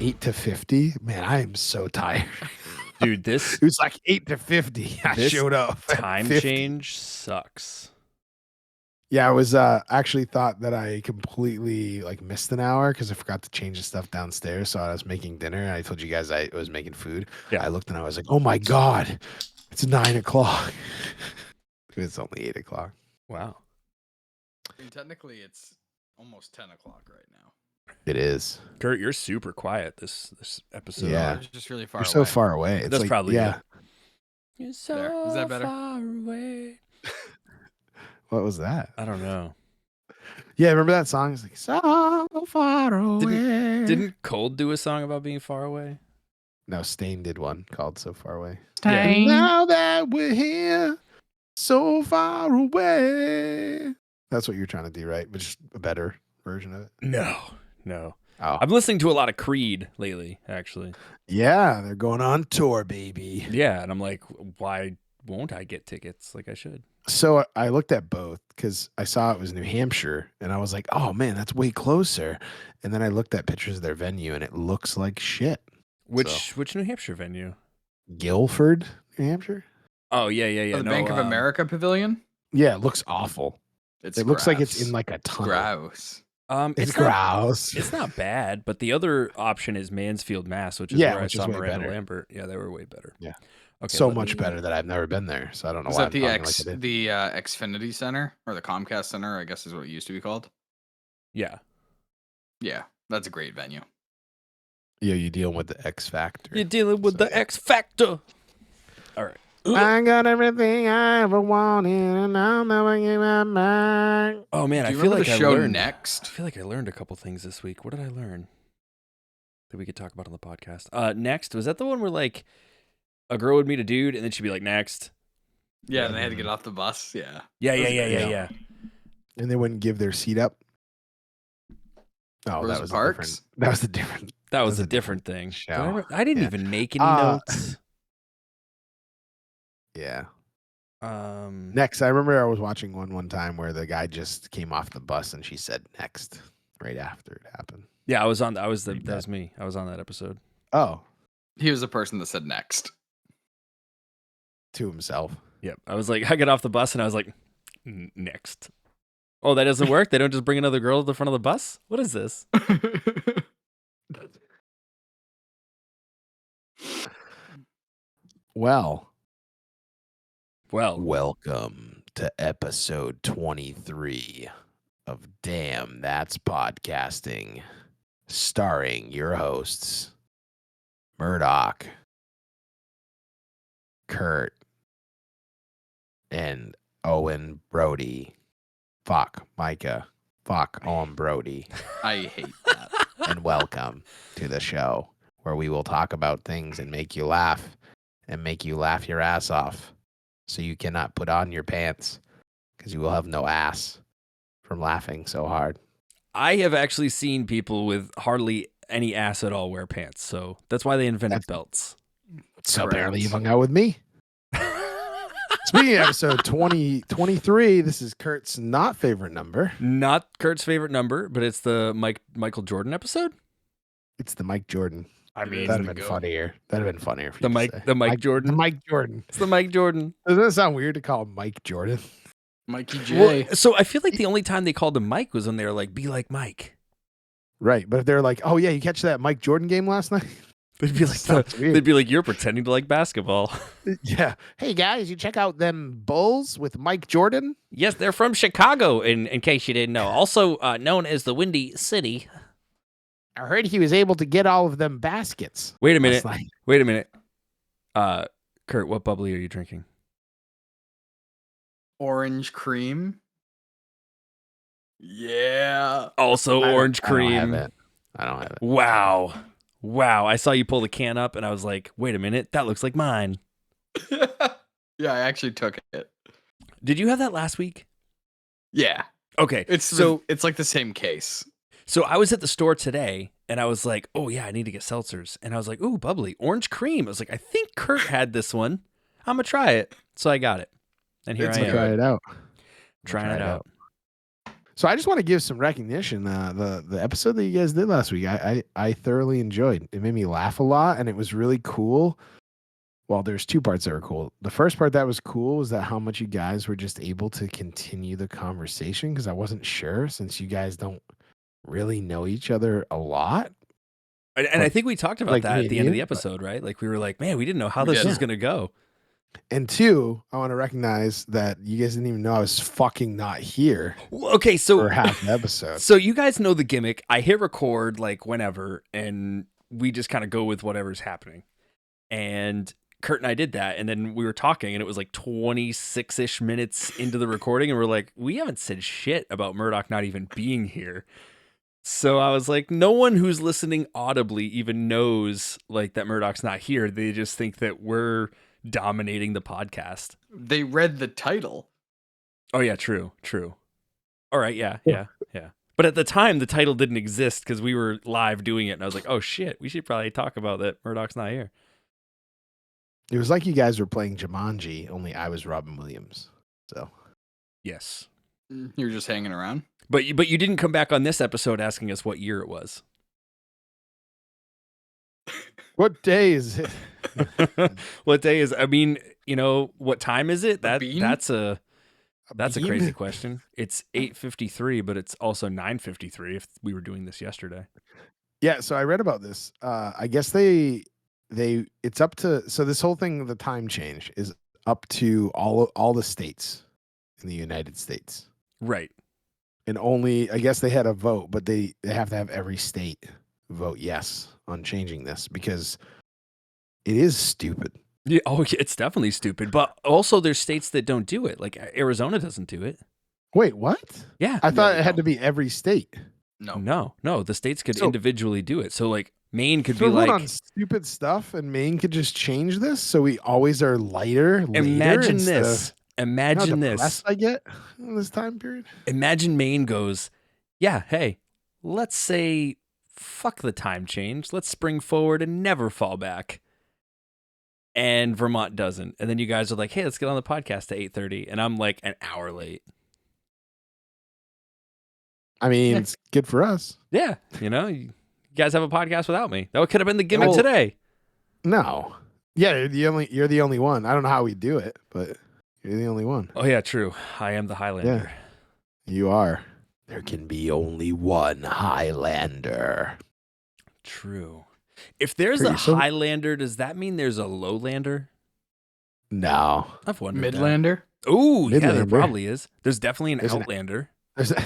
8 to 50. Man, I am so tired. Dude, this It was like 8 to 50. I this showed up. at time 50. change sucks. Yeah, I was actually thought that I completely like missed an hour because I forgot to change the stuff downstairs. So I was making dinner and I told you guys I was making food. Yeah. I looked and I was like, oh my God, it's 9 o'clock. It's only 8 o'clock. Wow. I mean, technically, it's almost 10 o'clock right now. It is. Kurt, you're super quiet this episode. Yeah. We're just really far You're away. so far away. It's That's like, probably yeah. You're so There. Is that better? far away. What was that? I don't know. Yeah, remember that song? It's like so far away. Didn't Cold do a song about being far away? No, Stain did one called So Far Away. Stain. Now that we're here, so far away. That's what you're trying to do, right? But just a better version of it. No. Oh, I'm listening to a lot of Creed lately, actually. yeah, they're going on tour, baby. Yeah, and I'm like, why won't I get tickets like I should? So I looked at both because I saw it was New Hampshire, and I was like, oh man, that's way closer. And then I looked at pictures of their venue, and it looks like shit. Which New Hampshire venue? Guilford, New Hampshire? Oh, yeah. Oh, the Bank of America Pavilion? Yeah, it looks awful. It looks like it's in like a tunnel. Gross. It's gross. It's not bad, but the other option is Mansfield, Mass, which is Yeah, where I which is saw way Miranda better. Lambert. Yeah, they were way better. Yeah. Okay, So much better that I've never been there, so I don't know Is why. that the I'm talking like I did. Xfinity Center or the Comcast Center? I guess is what it used to be called. Yeah. Yeah, that's a great venue. Yeah, you dealing with the X Factor. You're dealing with the X Factor. All right. I got everything I ever wanted, and I'll never give it back. Oh man, Do I you feel remember like the I show learned. I Next? feel like I learned a couple things this week. What did I learn that we could talk about on the podcast? Next, was that the one where like a girl would meet a dude and then she'd be like, next? Yeah, and they had to get off the bus. Yeah. Yeah. And they wouldn't give their seat up. Oh, Rosa that was Parks? a different. That was a different. That was That's a a different thing. show. I didn't Yeah. even make any notes. Yeah. Um, Next, I remember I was watching one time where the guy just came off the bus and she said next right after it happened. yeah, I was on. That was me. I was on that episode. Oh, He was the person that said next. to himself. Yep. I was like, I got off the bus and I was like, next. Oh, that doesn't work? They don't just bring another girl to the front of the bus? What is this? Well, Well, welcome to episode 23 of Damn That's Podcasting, starring your hosts, Murdock, Kurt, and Owen Brody. Fuck, Micah. Fuck, Owen Brody. I hate that. And welcome to the show where we will talk about things and make you laugh your ass off so you cannot put on your pants because you will have no ass from laughing so hard. I have actually seen people with hardly any ass at all wear pants, so that's why they invented belts. So apparently you've hung out with me. Speaking of episode 23, this is Kurt's not favorite number. Not Kurt's favorite number, but it's the Michael Jordan episode. It's the Mike Jordan. I mean, That'd have been funnier. That'd have been funnier. For the you Mike, to say. the Mike Jordan. The Mike Jordan. It's the Mike Jordan. Doesn't it sound weird to call him Mike Jordan? Mikey J. Well, so I feel like the only time they called him Mike was when they were like, "Be like Mike." Right, but if they're like, "Oh yeah, you catch that Mike Jordan game last night?" They'd be like, Sounds weird. they'd be like, "You're pretending to like basketball." Yeah. Hey guys, you check out them Bulls with Mike Jordan? Yes, they're from Chicago. In case you didn't know, also known as the Windy City. I heard he was able to get all of them baskets. Wait a minute. last night. Wait a minute. Kurt, what bubbly are you drinking? Orange cream. Yeah. Also orange cream. I don't have it. Wow. I saw you pull the can up and I was like, wait a minute, that looks like mine. Yeah, I actually took it. Did you have that last week? Yeah. Okay. It's like the same case. So I was at the store today and I was like, oh yeah, I need to get seltzers. And I was like, ooh, bubbly, orange cream. I was like, I think Kurt had this one. I'm going to try it. So I got it. And here I am. Try it out. Trying it out. So I just want to give some recognition. The episode that you guys did last week, I thoroughly enjoyed. It made me laugh a lot, and it was really cool. Well, there's two parts that were cool. The first part that was cool was that how much you guys were just able to continue the conversation, because I wasn't sure, since you guys don't really know each other a lot. And I think we talked about like that me at and the end of you, the episode, right? Like we were like, man, we didn't know how We this did. was going to go. And two, I want to recognize that you guys didn't even know I was fucking not here Okay, so for half the episode. So you guys know the gimmick. I hit record like whenever, and we just kind of go with whatever's happening. And Kurt and I did that, and then we were talking, and it was like 26-ish minutes into the recording, and we're like, we haven't said shit about Murdock not even being here. So I was like, no one who's listening audibly even knows like that Murdock's not here. They just think that we're dominating the podcast. They read the title. Oh yeah, true. All right, yeah. But at the time, the title didn't exist because we were live doing it, and I was like, oh shit, we should probably talk about that Murdock's not here. It was like you guys were playing Jumanji, only I was Robin Williams. So Yes. You're just hanging around. But you didn't come back on this episode asking us what year it was. what day is it? What day is? I mean, what time is it? bean? That's a bean? crazy question. It's 8:53, but it's also 9:53 if we were doing this yesterday. Yeah, so I read about this. I guess it's up to, so this whole thing, the time change is up to all the states in the United States. Right. And only, I guess they had a vote, but they have to have every state vote yes on changing this, because it is stupid. Yeah, it's definitely stupid. But also there's states that don't do it. Like Arizona doesn't do it. Wait, what? Yeah. I thought they it had don't. to be every state. No. No, the states could So- individually do it. So like Maine could So be vote like, on stupid stuff, and Maine could just change this, so we always are lighter. later imagine instead this. of, you know how Imagine this. depressed I get in this time period. Imagine Maine goes, yeah, hey, let's say fuck the time change. Let's spring forward and never fall back. And Vermont doesn't. And then you guys are like, hey, let's get on the podcast at 8:30. And I'm like an hour late. I mean, Yeah. it's good for us. Yeah. You guys have a podcast without me. That could have been the gimmick Well- today. No. Yeah, you're the only one. I don't know how we do it, but you're the only one. Oh, yeah, true. I am the Highlander. You are. There can be only one Highlander. True. If there's Pretty a simple. Highlander, does that mean there's a Lowlander? No. I've wondered. Midlander. Oh, yeah, there Midlander. probably is. There's definitely an There's an- Outlander.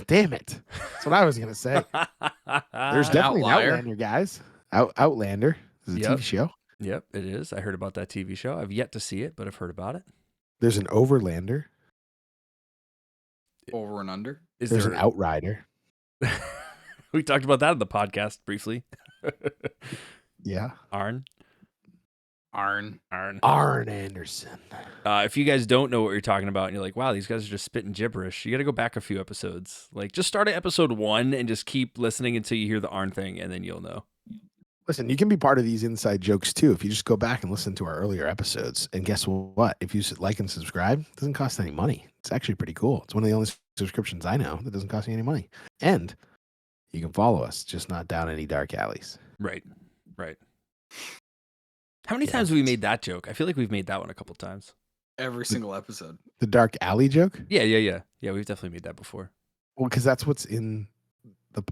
Damn it. That's what I was going to say. There's An definitely an outlier. Outlander, guys. Outlander is a Yep. TV show. Yep, it is. I heard about that TV show. I've yet to see it, but I've heard about it. There's an Overlander. Over and under. Is There's there an Outrider. We talked about that in the podcast briefly. Yeah. Arn. Arn. Arn Anderson. If you guys don't know what you're talking about and you're like, wow, these guys are just spitting gibberish, you got to go back a few episodes. Like, just start at episode 1 and just keep listening until you hear the Arn thing, and then you'll know. Listen, you can be part of these inside jokes too if you just go back and listen to our earlier episodes. And guess what? If you like and subscribe, it doesn't cost any money. It's actually pretty cool. It's one of the only subscriptions I know that doesn't cost you any money. And you can follow us, just not down any dark alleys. Right. How many Yeah. times have we made that joke? I feel like we've made that one a couple times. Every single episode. The dark alley joke? Yeah. Yeah, we've definitely made that before. Well, because that's what's in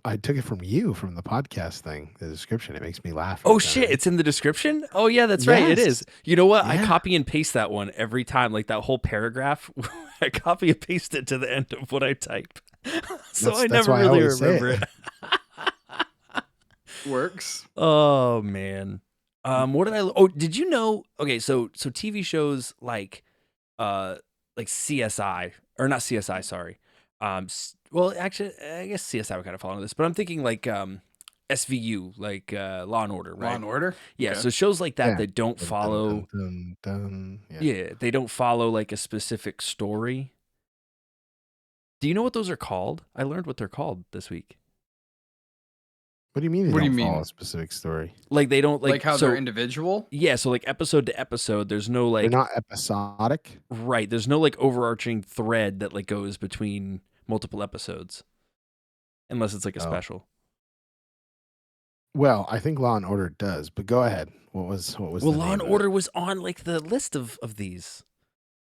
I took it from you, from the podcast thing, the description. It makes me laugh. Oh every time. shit, it's in the description? Oh yeah, that's right. It Yes. is. You know what? I Yeah. copy and paste that one every time, like that whole paragraph. I copy and paste it to the end of what I type. So I That's never why I really always say remember it. Works. Oh man. What did did you know? Okay, so TV shows like CSI, or not CSI, sorry. Well, actually, I guess CSI would kind of fall into this, but I'm thinking like SVU, like Law and Order, right? Law and Order. Yeah, Okay. so shows like that Yeah. that don't follow, Dun, dun, dun. yeah, they don't follow like a specific story. Do you know what those are called? I learned what they're called this week. What do you mean? They What do you don't follow mean? a specific story? Like they don't Like, how so, they're individual. yeah, so like episode to episode, there's no like They're not episodic. right, there's no like overarching thread that like goes between multiple episodes. unless it's like a Oh. special. Well, I think Law and Order does, but go ahead. What was Well, the Law name and of it? Order was on like the list of these.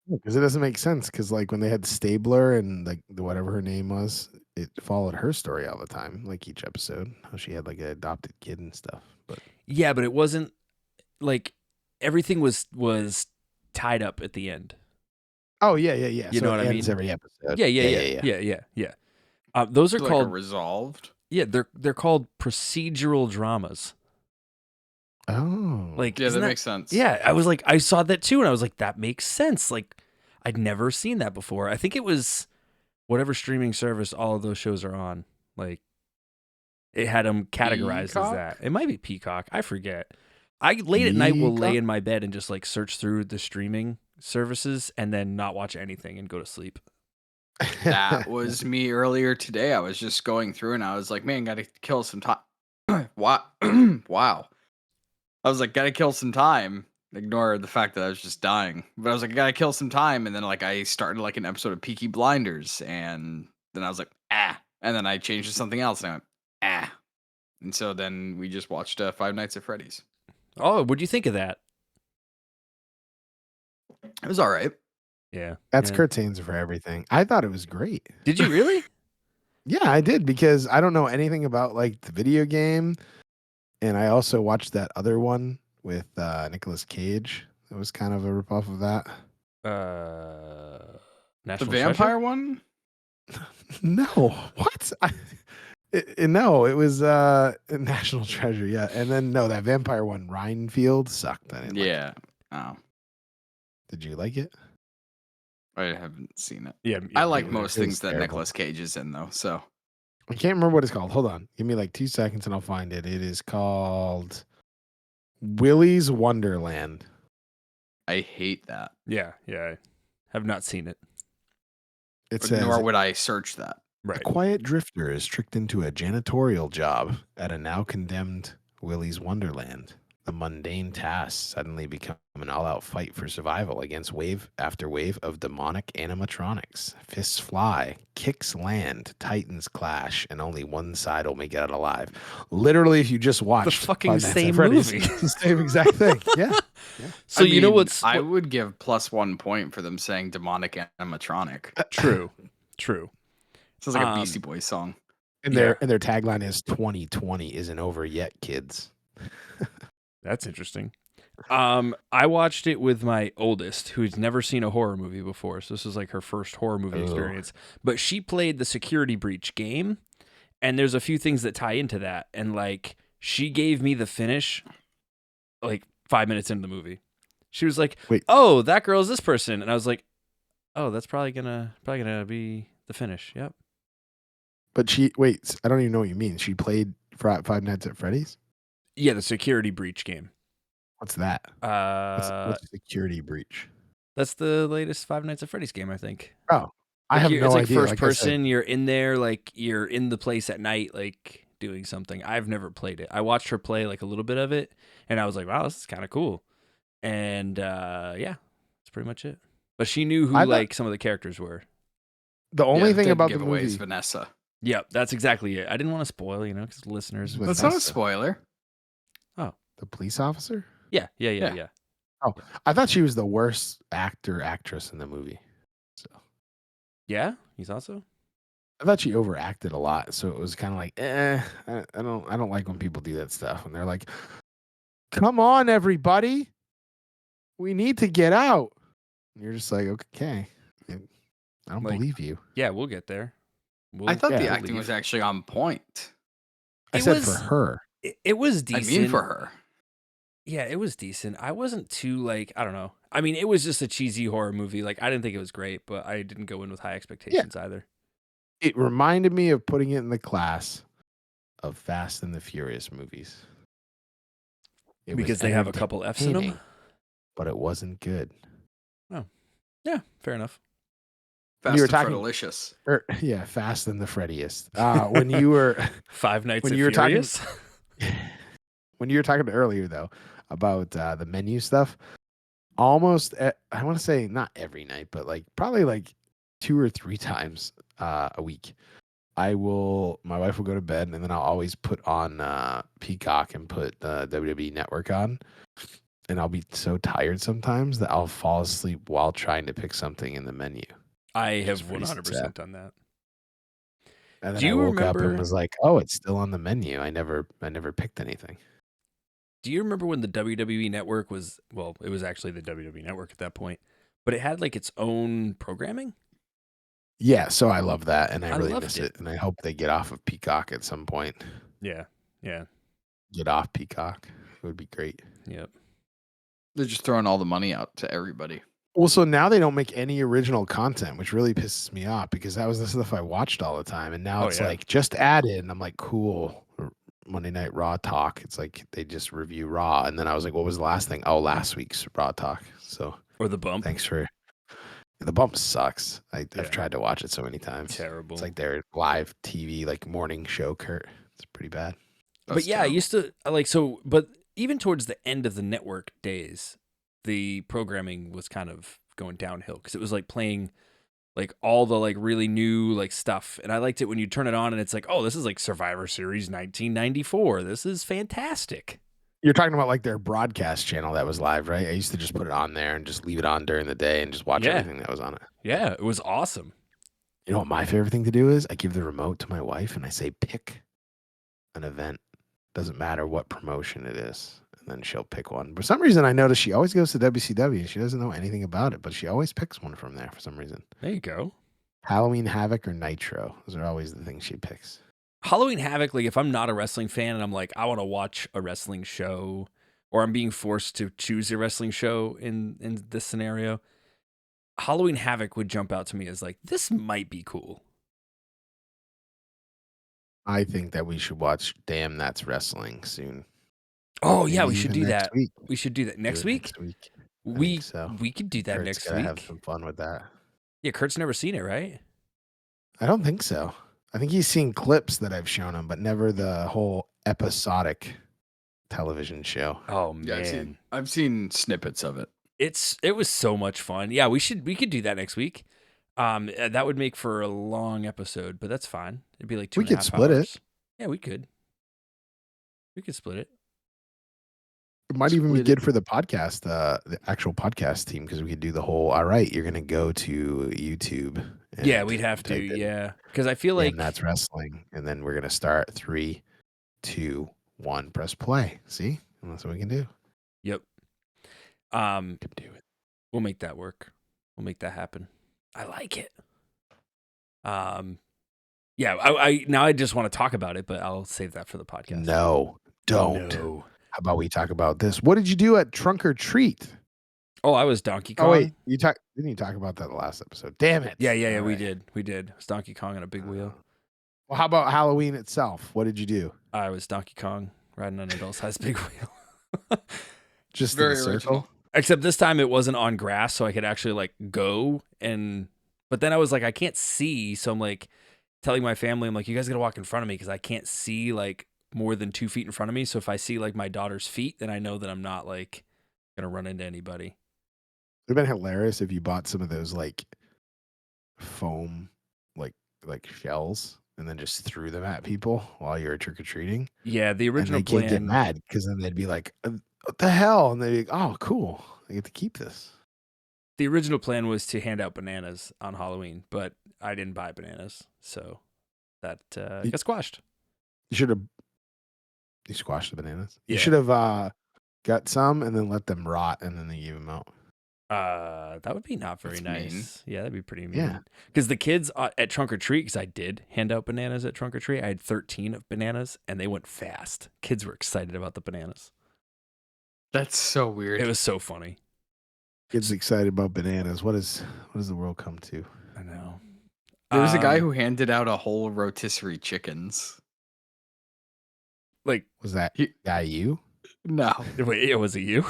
Because it doesn't make sense. Because like when they had Stabler and like whatever her name was, it followed her story all the time, like each episode. How she had like an adopted kid and stuff. But Yeah, but it wasn't like everything was tied up at the end. oh yeah. You So know what it I ends mean? every episode. Yeah. Those are Like called resolved. yeah, they're called procedural dramas. Oh, Like Yeah, isn't that makes sense. Yeah, I was like, I saw that too, and I was like, that makes sense. Like, I'd never seen that before. I think it was whatever streaming service all of those shows are on. Like, it had them categorized as Peacock? that. It might be Peacock. I forget. I late at night will lay Peacock? in my bed and just like search through the streaming services and then not watch anything and go to sleep. That was me earlier today. I was just going through and I was like, man, gotta kill some time. Wow. Wow. I was like, gotta kill some time. Ignore the fact that I was just dying. But I was like, I gotta kill some time. And then like I started like an episode of Peaky Blinders. And then I was like, ah. And then I changed to something else and I went, ah. And so then we just watched Five Nights at Freddy's. Oh, what'd you think of that? It was all right. Yeah. That's yeah. Kurt's answer for everything. I thought it was great. Did you really? Yeah, I did because I don't know anything about like the video game, and I also watched that other one with Nicolas Cage. It was kind of a ripoff of that. The National vampire Treasure? one? No, what? No, it was National Treasure. Yeah, and then no, that vampire one, Rhinefield, sucked. I didn't like it. Yeah. Oh, Did you like it? I haven't seen it. Yeah. I like it most was things that terrible. Nicolas Cage is in, though. So I can't remember what it's called. Hold on, give me like 2 seconds and I'll find it. It is called Willy's Wonderland. I hate that. Yeah. I have not seen it. It says Nor would I search that. Right. a quiet drifter is tricked into a janitorial job at a now condemned Willy's Wonderland. The mundane tasks suddenly become an all-out fight for survival against wave after wave of demonic animatronics. Fists fly, kicks land, titans clash, and only one side will make it out alive. Literally, if you just watched fucking Five Nights at same Freddy's, movie. it's the same exact thing. Yeah. So I you know mean, what's I would give +1 point for them saying demonic animatronic. true. Sounds like a Beastie Boys song. And their tagline is 2020 isn't over yet, kids. That's interesting. I watched it with my oldest, who's never seen a horror movie before. So this is like her first horror movie Oh. experience. But she played the Security Breach game, and there's a few things that tie into that. And like, she gave me the finish like 5 minutes into the movie. She was like, Wait. "Oh, that girl's this person," and I was like, "Oh, that's probably gonna be the finish." Yep. But I don't even know what you mean. She played Five Nights at Freddy's? Yeah, the Security Breach game. What's that? What's a security breach? That's the latest Five Nights at Freddy's game, I think. Oh, I have It's no like idea. first Like I said, person. You're in there, like you're in the place at night, like doing something. I've never played it. I watched her play like a little bit of it, and I was like, "Wow, this is kind of cool." And yeah, that's pretty much it. But she knew who like some of the characters were. the only Yeah, thing dead about the giveaway is movie, Vanessa. Yep, that's exactly it. I didn't want to spoil, because listeners. With That's not a Vanessa. spoiler. the police officer. Yeah. I thought she was the worst actress in the movie. So Yeah, he's also. I thought she overacted a lot. So it was kind of like, I don't like when people do that stuff. And they're like, "Come on, everybody, we need to get out." And you're just like, okay, I don't Like, believe you. Yeah, we'll get there. I thought the Yeah, acting was actually on point. I It said was- for her. It was decent. I mean, for her. Yeah, it was decent. I wasn't too like, I don't know. I mean, it was just a cheesy horror movie. Like, I didn't think it was great, but I didn't go in with high expectations either. It reminded me of putting it in the class of Fast and the Furious movies. It was Because they have a couple F's in them. entertaining, but it wasn't good. Yeah, fair enough. Fast were and talking- Fredalicious. Yeah, Fast and the Freddiest. When you were Five Nights When at you were talking- Furious. when you were talking earlier though about the menu stuff, almost I want to say not every night, but like probably like 2 or 3 times a week, my wife will go to bed, and then I'll always put on Peacock and put the WWE Network on. And I'll be so tired sometimes that I'll fall asleep while trying to pick something in the menu. I Which is have pretty 100% sad. done that. And then Do I you woke up and remember- was like, "Oh, it's still on the menu. I never picked anything." Do you remember when the WWE Network was, well, it was actually the WWE Network at that point, but it had like its own programming? Yeah, so I love that, and I I really loved miss it. it, and I hope they get off of Peacock at some point. Yeah. Yeah. Get off Peacock. It would be great. Yep. They're just throwing all the money out to everybody. Well, so now they don't make any original content, which really pisses me off because that was the stuff I watched all the time, and now Oh, it's yeah. like just added, and I'm like, cool. Monday Night Raw talk. It's like they just review Raw, and then I was like, what was the last thing? Oh, last week's Raw talk. So Or the bump. thanks for the bump. Sucks. Yeah. I've tried to watch it so many times. Terrible. It's like their live TV like morning show. Kurt, it's pretty bad. But That's yeah, I terrible. used to like, so, but even towards the end of the network days, the programming was kind of going downhill because it was like playing like all the like really new like stuff. And I liked it when you turn it on and it's like, oh, this is like Survivor Series 1994. This is fantastic. You're talking about like their broadcast channel that was live, right? I used to just put it on there and just leave it on during the day and just watch Yeah. everything that was on it. Yeah, it was awesome. You know what my favorite thing to do is? I give the remote to my wife and I say, pick an event. Doesn't matter what promotion it is. And then she'll pick one. For some reason, I notice she always goes to WCW and she doesn't know anything about it, but she always picks one from there for some reason. There you go. Halloween Havoc or Nitro. Those are always the things she picks. Halloween Havoc, like if I'm not a wrestling fan and I'm like, I want to watch a wrestling show, or I'm being forced to choose a wrestling show in this scenario, Halloween Havoc would jump out to me as like, this might be cool. I think that we should watch Damn That's Wrestling soon. Oh yeah, we Maybe should even do next that. week. We should do that Do next it week. Next week. We think so. we could do that Kurt's next gotta have week. some fun with that. Yeah, Kurt's never seen it, right? I don't think so. I think he's seen clips that I've shown him, but never the whole episodic television show. Oh Yeah, man, I've seen snippets of it. it was so much fun. Yeah, we could do that next week. That would make for a long episode, but that's fine. It'd be like 2.5 We could split it. hours. Yeah, we could. We could split it. It might even be Split it. good for the podcast, the actual podcast team, because we could do the whole. All right, you're gonna go to YouTube. Yeah, and we'd have to. type in, Yeah, because I feel Damn like That's Wrestling, and then we're gonna start 3, 2, 1. Press play. See, and that's what we can do. Yep. We can do it. We'll make that work. We'll make that happen. I like it. Yeah. I now I just want to talk about it, but I'll save that for the podcast. No, don't. No. How about we talk about this? What did you do at Trunk or Treat? Oh, I was Donkey Kong. Oh wait, didn't you talk about that the last episode? Damn it. Yeah. All We right. did. We did. It was Donkey Kong on a big wheel. Well, how about Halloween itself? What did you do? I was Donkey Kong riding an adult-sized big wheel. Just Very in a circle? original. Except this time it wasn't on grass, so I could actually like go and. But then I was like, I can't see, so I'm like telling my family, I'm like, you guys gotta walk in front of me because I can't see like more than 2 feet in front of me. So if I see like my daughter's feet, then I know that I'm not like gonna run into anybody. It would have been hilarious if you bought some of those like foam like shells and then just threw them at people while you were trick or treating. Yeah, the And original they can't get plan. mad because then they'd be like, "What the hell?" And they'd be like, "Oh, cool! I get to keep this." The original plan was to hand out bananas on Halloween, but I didn't buy bananas, so that got squashed. You should have. You squashed the bananas. You Yeah. should have got some and then let them rot and then they gave them out. That would be not very That's nice. mean. Yeah, that'd be pretty mean. Yeah. Because the kids at Trunk or Treat, because I did hand out bananas at Trunk or Treat. I had 13 of bananas, and they went fast. Kids were excited about the bananas. That's so weird. It was so funny. Kids excited about bananas. What does the world come to? I know. There was a guy who handed out a whole rotisserie chickens. like, Was that He- guy you? No, wait, was it you?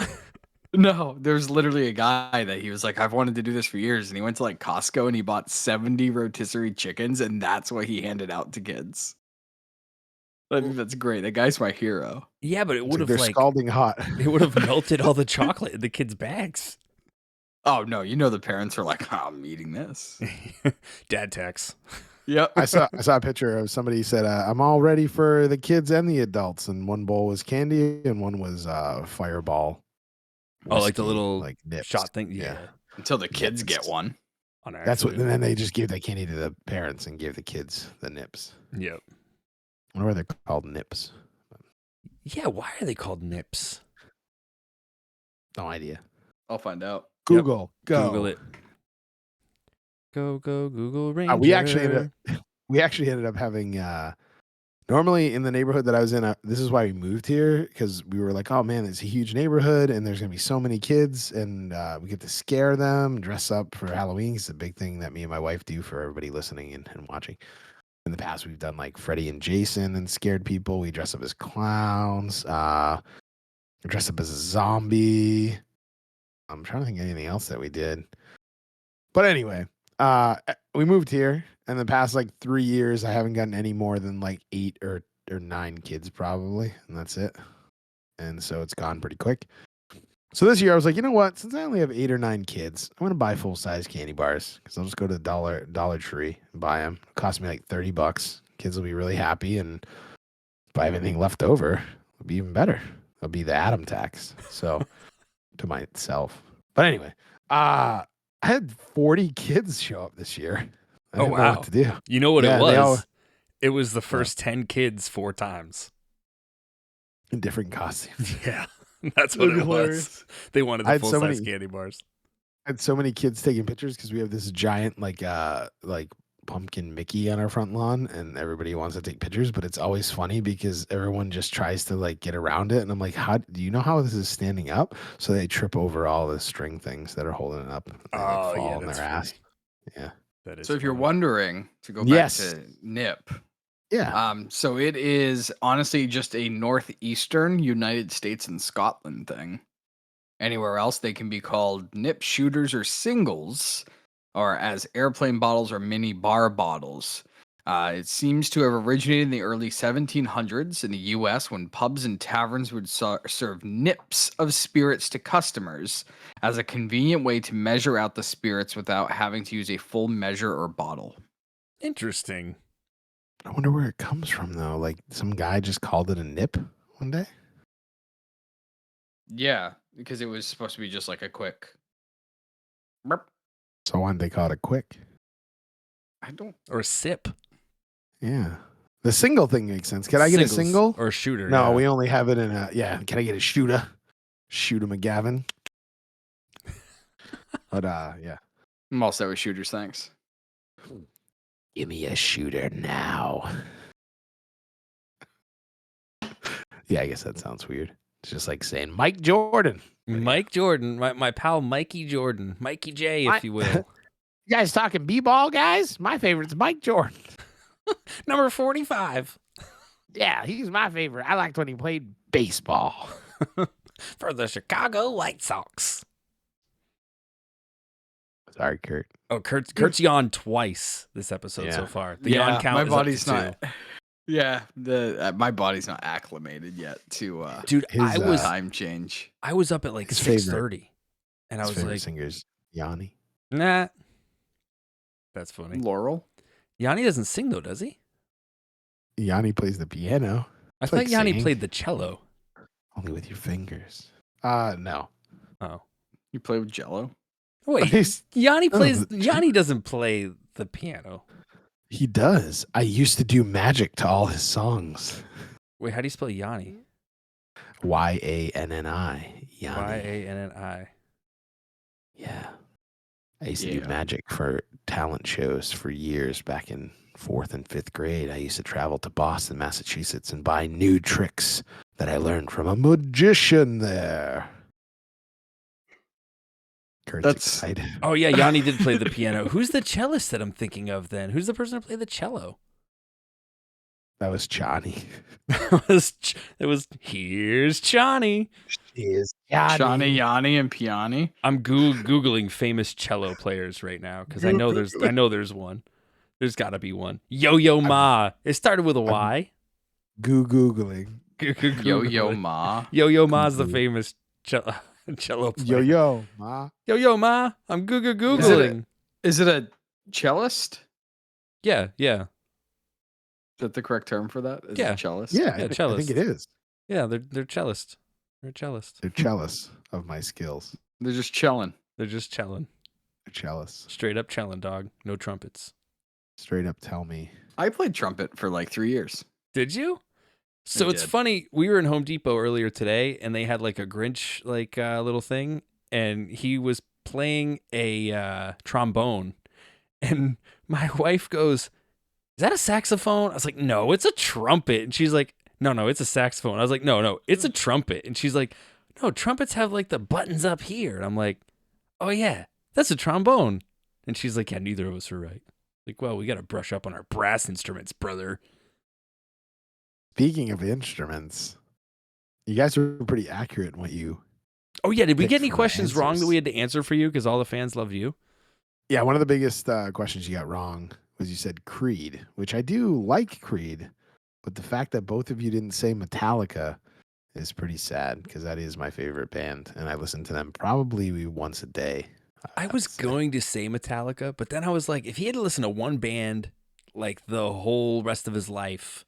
no. There's literally a guy that he was like, I've wanted to do this for years, and he went to like Costco and he bought 70 rotisserie chickens, and that's what he handed out to kids. I think that's great. That guy's my hero. Yeah, but it It's would like have they're like scalding hot. it would have melted all the chocolate in the kids' bags. Oh no, you know the parents are like, oh, I'm eating this. Dad tax. Yep. I saw a picture of somebody said, "I'm all ready for the kids and the adults," and one bowl was candy and one was Fireball. Oh, like the whiskey, little like nips. shot thing. Yeah. Until the kids get one. That's what. And then they just gave that candy to the parents and gave the kids the nips. Yep. I wonder why they're called nips. Yeah. Why are they called nips? No idea. I'll find out. Google, go. Google it. Go Google Ranger. We actually ended up having. Normally in the neighborhood that I was in, this is why we moved here, because we were like, oh man, it's a huge neighborhood and there's gonna be so many kids, and we get to scare them, dress up for Halloween. It's a big thing that me and my wife do for everybody listening and watching. In the past, we've done like Freddy and Jason and scared people. We dress up as clowns. We dress up as a zombie. I'm trying to think of anything else that we did. But anyway, we moved here. In the past like 3 years, I haven't gotten any more than like 8 or 9 kids probably, and that's it. And so it's gone pretty quick. So this year I was like, you know what? Since I only have 8 or 9 kids, I'm gonna buy full-size candy bars, because I'll just go to the Dollar Tree and buy them. It cost me like $30. Kids will be really happy, and if I have anything left over, it'll be even better. It'll be the Adam tax. So to myself. But anyway, I had 40 kids show up this year. I didn't know what to do. You know what it was? It was the first 10 kids 4 times. In different costumes. Yeah. That's what it was. They wanted the full-size candy bars. I had so many kids taking pictures because we have this giant like pumpkin Mickey on our front lawn, and everybody wants to take pictures, but it's always funny because everyone just tries to like get around it, and I'm like, how do you know how this is standing up? So they trip over all the string things that are holding it up, and they like, fall on their ass. Yeah. So if funny. You're wondering, to go back to Nip. Yeah. So it is honestly just a northeastern United States and Scotland thing. Anywhere else, they can be called nip shooters or singles, or as airplane bottles or mini bar bottles. It seems to have originated in the early 1700s in the U.S. when pubs and taverns would serve nips of spirits to customers as a convenient way to measure out the spirits without having to use a full measure or bottle. Interesting. I wonder where it comes from, though. Like, some guy just called it a nip one day? Yeah, because it was supposed to be just like a quick... Burp. So why didn't they call it a quick? Or a sip. Yeah. The single thing makes sense. Can I get a single? Or a shooter? No, yeah. We only have it in a... Yeah, can I get a shooter? Shooter McGavin. But, yeah. I'm all set with shooters, thanks. Give me a shooter now. Yeah, I guess that sounds weird. It's just like saying Mike Jordan. Mike Jordan, my pal Mikey Jordan. Mikey J, if you will. You guys talking b-ball, guys? My favorite's Mike Jordan. Number 45. Yeah, he's my favorite. I liked when he played baseball. For the Chicago White Sox. Sorry, Kurt. Oh, Kurt's yawned twice this episode so far. The yawn count my is body's up to 2. Yeah, my body's not acclimated yet to dude. I was time change. I was up at like 6:30, and I was like, "Singer's Yanni." Nah, that's funny. Laurel. Yanni doesn't sing though, does he? Yanni plays the piano. I thought Yanni played the cello. Only with your fingers. No. Oh, you play with Jello? Wait, Yanni plays. Yanni doesn't play the piano. He does. I used to do magic to all his songs. Wait, how do you spell Yanni? Yanni. Yanni. Yeah. I used to do magic for talent shows for years back in 4th and 5th grade. I used to travel to Boston, Massachusetts, and buy new tricks that I learned from a magician there. Kurt's excited. Oh, yeah, Yanni did play the piano. Who's the cellist that I'm thinking of then? Who's the person who played the cello? That was Johnny. It was here's Johnny. Here's Johnny. Johnny, Yanni, and Piani. I'm googling famous cello players right now because I know there's one. There's got to be one. Yo-Yo Ma. It started with a Y. Googling. Yo-Yo Ma. Yo-Yo Ma's the famous cello player. Yo-Yo Ma. Yo-Yo Ma. I'm googling. Is it a cellist? Yeah, yeah, Is that the correct term for that? Is Yeah. it cellist? Yeah, Yeah, I think cellist. it is. yeah. They're cellist. They're cellist. They're jealous of my skills. They're just chilling. They're just chilling. They're jealous. Straight up chilling, dog. No trumpets. Straight up tell me. I played trumpet for like 3 years. Did you? So it's did. funny. We were in Home Depot earlier today, and they had like a Grinch little thing, and he was playing a trombone, and my wife goes, "Is that a saxophone?" I was like, "No, it's a trumpet." And she's like, "No, it's a saxophone." I was like, "No, it's a trumpet." And she's like, "No, trumpets have like the buttons up here." And I'm like, "Oh yeah, that's a trombone." And she's like, "Yeah, neither of us are right." Like, well, we got to brush up on our brass instruments, brother. Speaking of instruments, you guys were pretty accurate in what you. Oh yeah, did we Pick get any from the questions wrong that answers. we had to answer for you because all the fans love you? Yeah, one of the biggest questions you got wrong was you said Creed, which I do like Creed, but the fact that both of you didn't say Metallica is pretty sad because that is my favorite band, and I listen to them probably once a day. I was going to say Metallica, but then I was like, if he had to listen to one band like the whole rest of his life,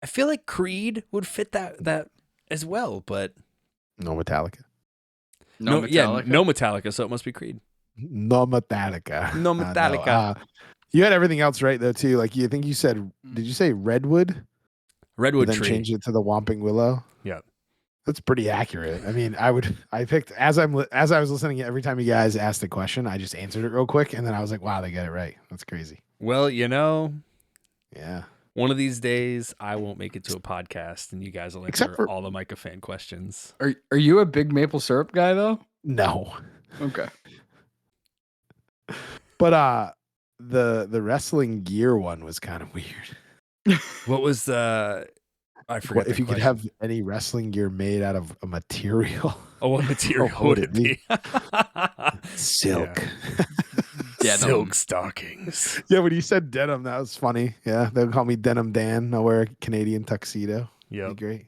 I feel like Creed would fit that as well. But No Metallica. No Metallica. no Metallica, so it must be Creed. No Metallica. No Metallica. You had everything else right though too. Like you think you said, did you say Redwood? Redwood Then Tree. change it to the Whomping Willow. Yeah. That's pretty accurate. I mean, I picked as I was listening. Every time you guys asked a question, I just answered it real quick, and then I was like, "Wow, they got it right. That's crazy." Well, Yeah. one of these days I won't make it to a podcast, and you guys will Except answer for- all the Micah fan questions. Are you a big maple syrup guy though? No. Okay. But the wrestling gear one was kind of weird. What was I forgot. What, if the you could question. have any wrestling gear made out of a material, Oh, what material what would would it be? silk. Denim. Silk stockings. Yeah, when you said denim, that was funny. Yeah, they'll call me Denim Dan. I'll wear a Canadian tuxedo. Yep. Be great.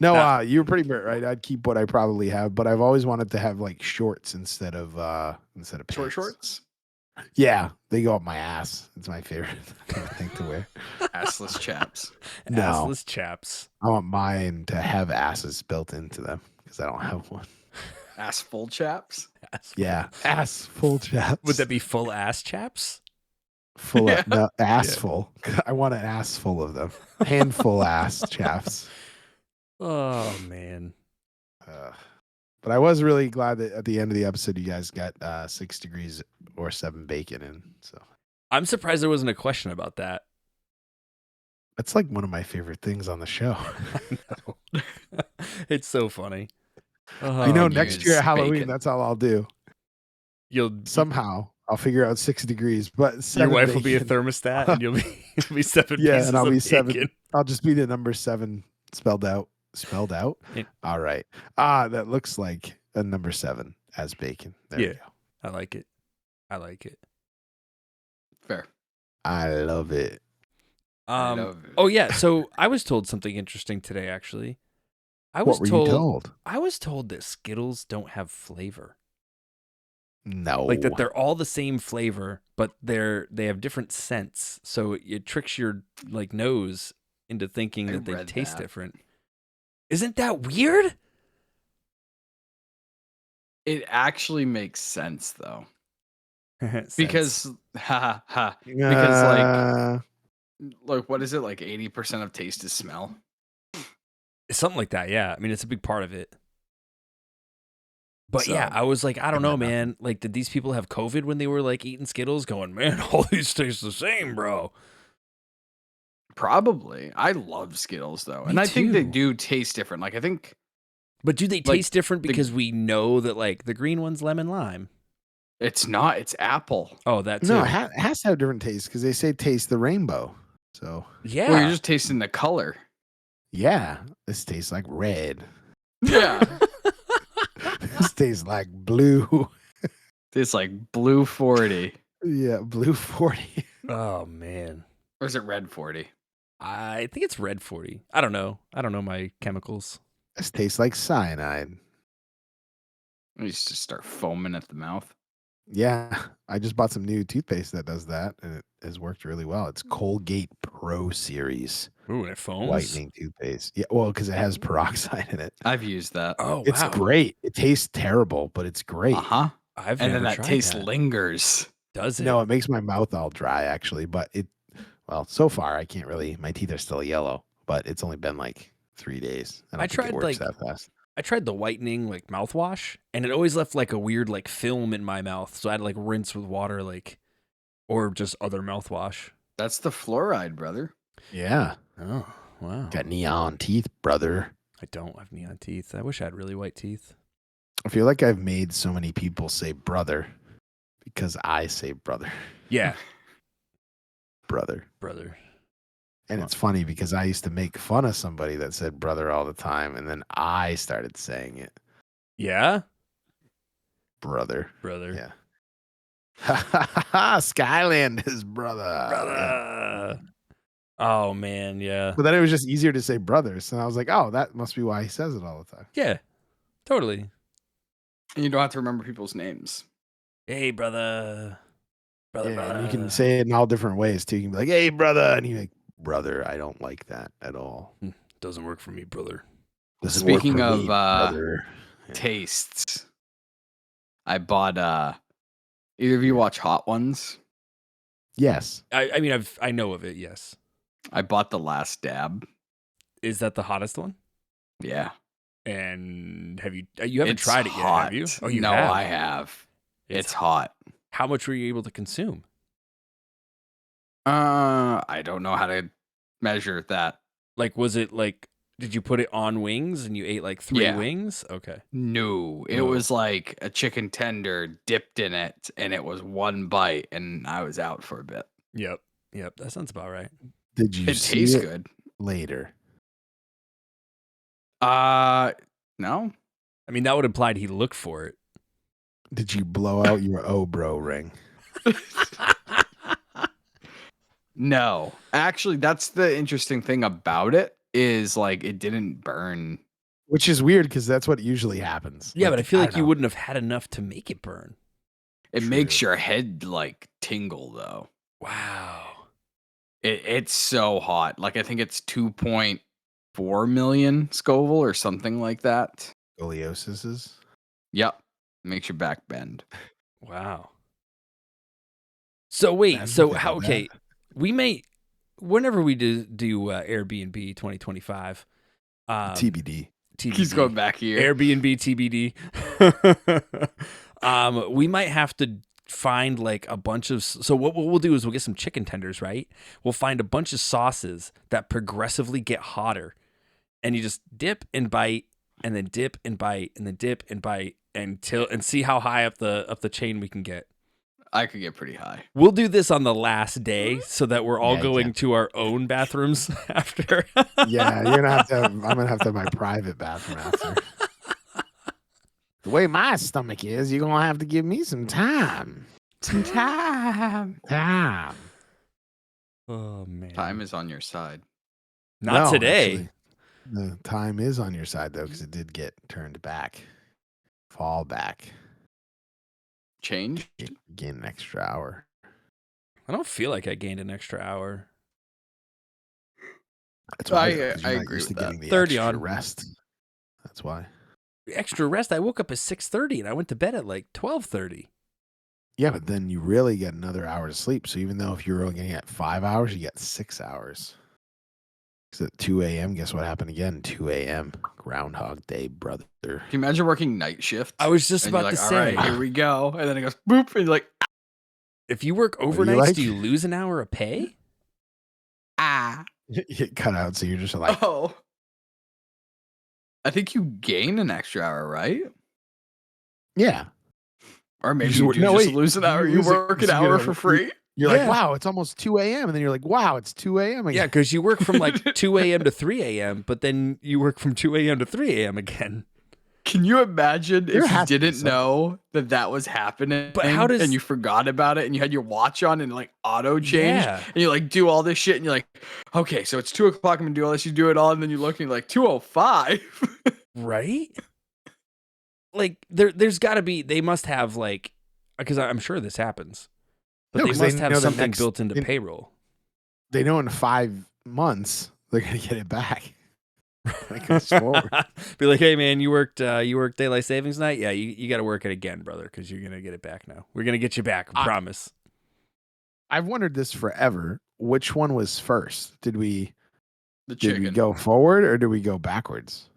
No, Nah. you were pretty right. I'd keep what I probably have, but I've always wanted to have like shorts instead of pants. Short shorts. Yeah, they go up my ass. It's my favorite thing to wear. Assless chaps. No. Assless chaps. I want mine to have asses built into them because I don't have one. Ass full chaps. Yeah, ass full chaps. Would that be full ass chaps? full? Yeah. No, ass full. I want an ass full of them. Handful ass chaps. Oh man. But I was really glad that at the end of the episode, you guys got 6 degrees or 7 bacon in. So I'm surprised there wasn't a question about that. that's like one of my favorite things on the show. No. It's so funny. I know Oh, next use year at Halloween, bacon. that's all I'll do. You'll Somehow I'll figure out 6 degrees, but your 7 wife will be a bacon. thermostat and you'll be 7 Yeah, pieces and I'll of be bacon. 7. I'll just be the number 7 spelled out. Spelled out? Yeah. All right. That looks like a number 7 as bacon. There we Yeah. go. I like it. I like it. Fair. I love it. I love it. Oh yeah, so I was told something interesting today actually. I was What were you told? I was told that Skittles don't have flavor. No. Like that they're all the same flavor, but they have different scents. So it tricks your like nose into thinking I that they read taste that. different. Isn't that weird? It actually makes sense though. Sense. Because because Uh, like what is it? Like 80% of taste is smell. something like that, yeah. I mean, it's a big part of it. But yeah, So, I was like, I don't know, got man. Like, did these people have COVID when they were like eating Skittles? Going, man, all these taste the same, bro. Probably. I love Skittles though. Me And I think they too. do taste different. Like I think But do they Like, taste different the- because we know that like the green one's lemon lime? it's not, it's apple. Oh, that too. no, it has to have different tastes because they say taste the rainbow. So, Yeah. Well, you're just tasting the color. yeah, this tastes like red. Yeah. This tastes like blue. It's like blue 40. Yeah, blue 40. Oh man. Or is it red 40? I think it's red 40. I don't know. I don't know my chemicals. This tastes like cyanide. I used to start foaming at the mouth. Yeah, I just bought some new toothpaste that does that, and it has worked really well. It's Colgate Pro Series Ooh, and it foams. whitening toothpaste. Yeah, well, because it has peroxide in it. I've used that. Oh, wow. It's great. It tastes terrible, but it's great. Uh-huh. I've And then never that tried taste that. lingers. Does it? No, it makes my mouth all dry actually, but well, so far I can't really. My teeth are still yellow, but it's only been like 3 days. I don't think it works that fast. I tried the whitening like mouthwash, and it always left like a weird like film in my mouth, so I had to like rinse with water, like, or just other mouthwash. That's the fluoride, brother. Yeah. Oh, wow. Got neon teeth, brother. I don't have neon teeth. I wish I had really white teeth. I feel like I've made so many people say brother because I say brother. Yeah. Brother. And it's funny because I used to make fun of somebody that said brother all the time, and then I started saying it. Yeah? Brother. Yeah. Skyland is brother. Brother. Oh, man, yeah. But then it was just easier to say brother. So I was like, oh, that must be why he says it all the time. Yeah, totally. And you don't have to remember people's names. Hey, brother. Brother. And you can say it in all different ways, too. You can be like, hey, brother. And you're like, brother, I don't like that at all. Doesn't work for me, brother. Speaking of tastes, I bought either of you watch Hot Ones? Yes. I mean, I know of it, yes. I bought The Last Dab. Is that the hottest one? Yeah. And you haven't tried it yet, have you? Oh, you have? I have. It's hot. How much were you able to consume? I don't know how to measure that. Like, was it like, did you put it on wings and you ate like 3 wings? Okay. No, it was like a chicken tender dipped in it, and it was one bite, and I was out for a bit. Yep. That sounds about right. Did you see tastes it good later? No. I mean, that would imply he looked for it. Did you blow out your bro ring? No. Actually, that's the interesting thing about it is like it didn't burn. Which is weird because that's what usually happens. Yeah, but I feel like you wouldn't have had enough to make it burn. It makes your head like tingle though. Wow. It's so hot. Like I think it's 2.4 million Scoville or something like that. Scoliosis is? Yep. Makes your back bend. Wow. So wait, okay. We may, whenever we do Airbnb 2025, TBD. He's going back here. Airbnb TBD. We might have to find like a bunch of, so what we'll do is we'll get some chicken tenders, right? We'll find a bunch of sauces that progressively get hotter, and you just dip and bite, and then dip and bite, and then dip and bite and see how high up the chain we can get. I could get pretty high. We'll do this on the last day so that we're all going to our own bathrooms after. Yeah, I'm gonna have to have my private bathroom after. The way my stomach is, you're gonna have to give me some time. Time. Oh man. Time is on your side. Not today. Actually, the time is on your side though, because it did get turned back. Fall back. Change? Gain an extra hour. I don't feel like I gained an extra hour. That's why I agree with that. 30 on rest. That's why. Extra rest. I woke up at 6:30 and I went to bed at like 12:30. Yeah, but then you really get another hour to sleep. So even though if you're only getting at 5 hours, you get 6 hours. Because at 2 a.m., guess what happened again? 2 a.m. Groundhog Day, brother. Can you imagine working night shift? I was just about to say. All right, here we go. And then it goes boop. And you're like, if you work overnights, do you lose an hour of pay? You get cut out, so you're just like, oh. I think you gain an extra hour, right? Yeah. Or maybe you just lose an hour. You work an hour for free. You're like, wow, it's almost 2 a.m. And then you're like, wow, it's 2 a.m. again. Yeah, because you work from like 2 a.m. to 3 a.m., but then you work from 2 a.m. to 3 a.m. again. Can you imagine if you didn't know that was happening, but and you forgot about it and you had your watch on and like auto change and you like do all this shit and you're like, okay, so it's 2 o'clock, I'm gonna do all this, you do it all, and then you look and you're like 2:05. Right? Like there's gotta be, they must have like because I'm sure this happens, but No, they 'cause must they have know the something next- built into they- payroll. They know in 5 months they're gonna get it back. Like it's forward. Be like, hey man, you worked daylight savings night. Yeah, you got to work it again, brother, because you're gonna get it back now. We're gonna get you back. I promise. I've wondered this forever. Which one was first? Did we chicken. go forward or did we go backwards?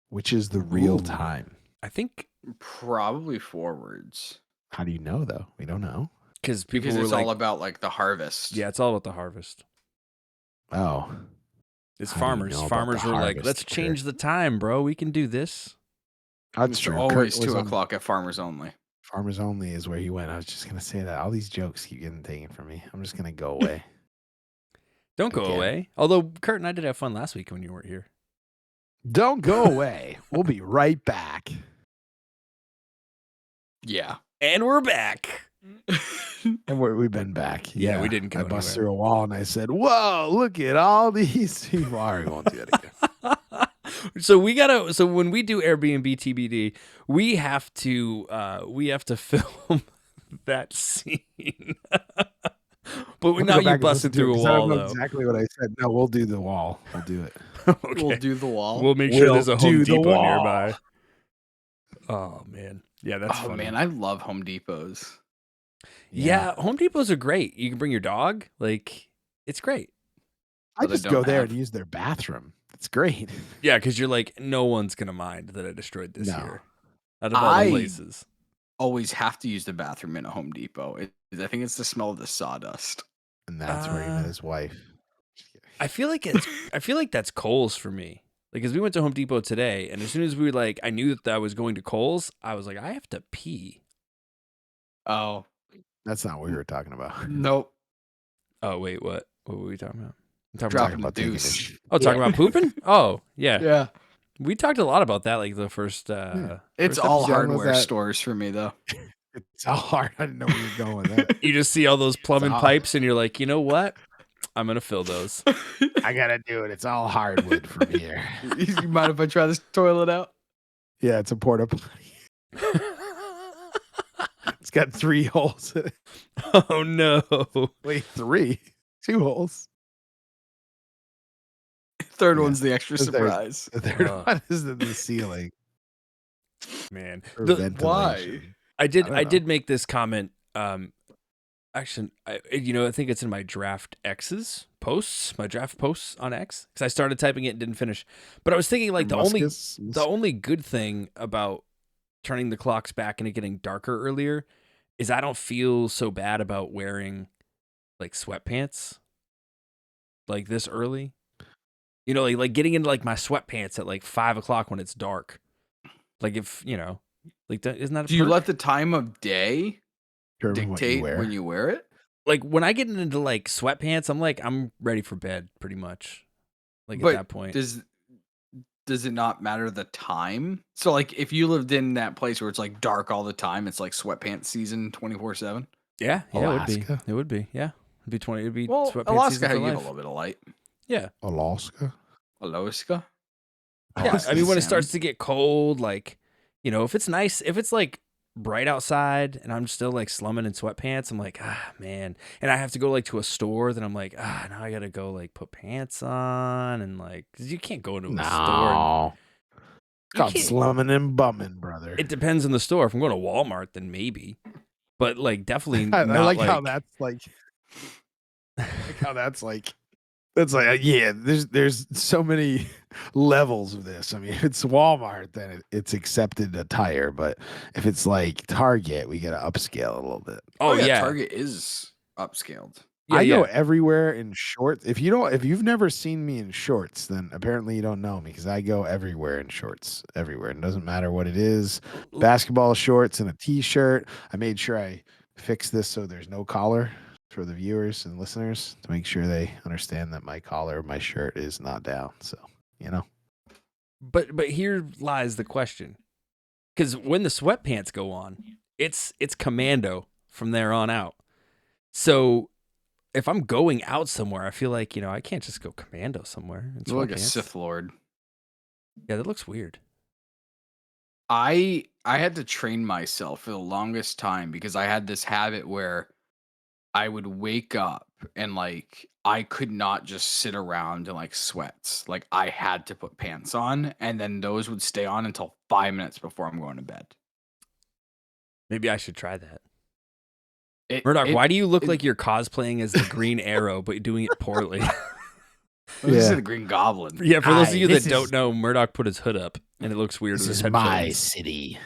Which is the real Ooh. time? I think Probably forwards. How do you know though? We don't know. because people Because were it's like, all about like the harvest. yeah, it's all about the harvest. Oh, It's How do you farmers. know about Farmers the were like, harvest, let's Peter? change the time, bro. We can do this. that's It's true. always Kurt was 2 on o'clock at Farmers Only. Farmers Only is where he went. I was just gonna say that. All these jokes keep getting taken from me. I'm just gonna go away. Don't go Again. away. Although Kurt and I did have fun last week when you weren't here. Don't go away. We'll be right back. Yeah. And we're back. And we've been back. Yeah, we didn't go I bust anywhere. through a wall and I said, "Whoa, look at all these people." All right, we won't do that again. So when we do Airbnb TBD, we have to film that scene. But We'll now go you back and busted listen to it, through a 'cause I don't wall know though. exactly what I said. No, we'll do the wall. We'll do it. Okay. We'll do the wall. We'll make sure We'll there's a do Home the Depot wall. nearby. Oh man. Yeah, that's oh funny. man, I love Home Depots. Yeah, Home Depots are great. You can bring your dog. Like, it's great. I But they just don't go there have- and use their bathroom. It's great. Yeah, because you're like, no one's gonna mind that I destroyed this No. here. Out of all the I- places. Always have to use the bathroom in a Home Depot. I think it's the smell of the sawdust. And that's where he met his wife. Just kidding. I feel like that's Kohl's for me. Like, as we went to Home Depot today, and as soon as we were like, I knew that I was going to Kohl's, I was like, I have to pee. Oh, That's not what we were talking about. nope. Oh wait, what? What were we talking about? I'm talking Dropping about, the taking deuce. a sh- oh, talking about pooping? Oh, yeah. Yeah. We talked a lot about that, like the first. It's first all episode was hardware that- stores for me, though. It's all hard. I didn't know where you were going with that. You just see all those plumbing all- pipes, and you're like, you know what? I'm gonna fill those. I gotta do it. It's all hardwood from here. You mind if I try this toilet out? Yeah, it's a porta potty. It's got 3 holes in it. Oh no! Wait, 3? 2 holes. Third Yeah. one's the extra The third- surprise. The third Ugh. one is in the ceiling Man, for The- ventilation. I did. I don't I did know. make this comment. Actually, I think it's in my draft X's posts, my draft posts on X, because I started typing it and didn't finish. But I was thinking, like, the only good thing about turning the clocks back and it getting darker earlier is I don't feel so bad about wearing like sweatpants like this early. You know, like getting into like my sweatpants at like 5 o'clock when it's dark. Like if like isn't that a Do you perk? let the time of day Determine what you dictate wear. when you wear it? Like when I get into like sweatpants, I'm ready for bed pretty much. Like But at that point. Does it not matter the time? So like if you lived in that place where it's like dark all the time, it's like sweatpants season 24/7. Yeah, it would Alaska? be. It would be. Yeah. It'd be 20. It'd be Well, sweatpants Alaska season had for you get a life. little bit of light. Yeah. Alaska? Alaska. Yeah. I mean, when it Sam. starts to get cold, like, if it's nice, if it's like bright outside and I'm still like slumming in sweatpants, I'm like, man. And I have to go like to a store, then I'm like, now I got to go like put pants on and like, 'cause you can't go into a store. No. It's called can't- slumming and bumming, brother. It depends on the store. If I'm going to Walmart, then maybe. But like, definitely I not like how that's like. That's like yeah. There's so many levels of this. I mean, if it's Walmart, then it's accepted attire. But if it's like Target, we gotta upscale a little bit. Oh, yeah. Target is upscaled. Yeah, I go yeah. everywhere in shorts. If you've never seen me in shorts, then apparently you don't know me because I go everywhere in shorts. Everywhere. It doesn't matter what it is. Basketball shorts and a t-shirt. I made sure I fixed this so there's no collar for the viewers and listeners to make sure they understand that my collar of my shirt is not down. So, But here lies the question. Because when the sweatpants go on, it's commando from there on out. So if I'm going out somewhere, I feel like, I can't just go commando somewhere. In You look like a sweatpants. Sith Lord. Yeah, that looks weird. I I had to train myself for the longest time because I had this habit where I would wake up and like I could not just sit around in like sweats. Like I had to put pants on, and then those would stay on until 5 minutes before I'm going to bed. Maybe I should try that. It, Murdock, it, why do you look it- like you're cosplaying as the Green Arrow, but doing it poorly? This is Yeah. the Green Goblin. Yeah, for those of you that this don't is- know, Murdock put his hood up, and it looks weird This with his is headphones. my city.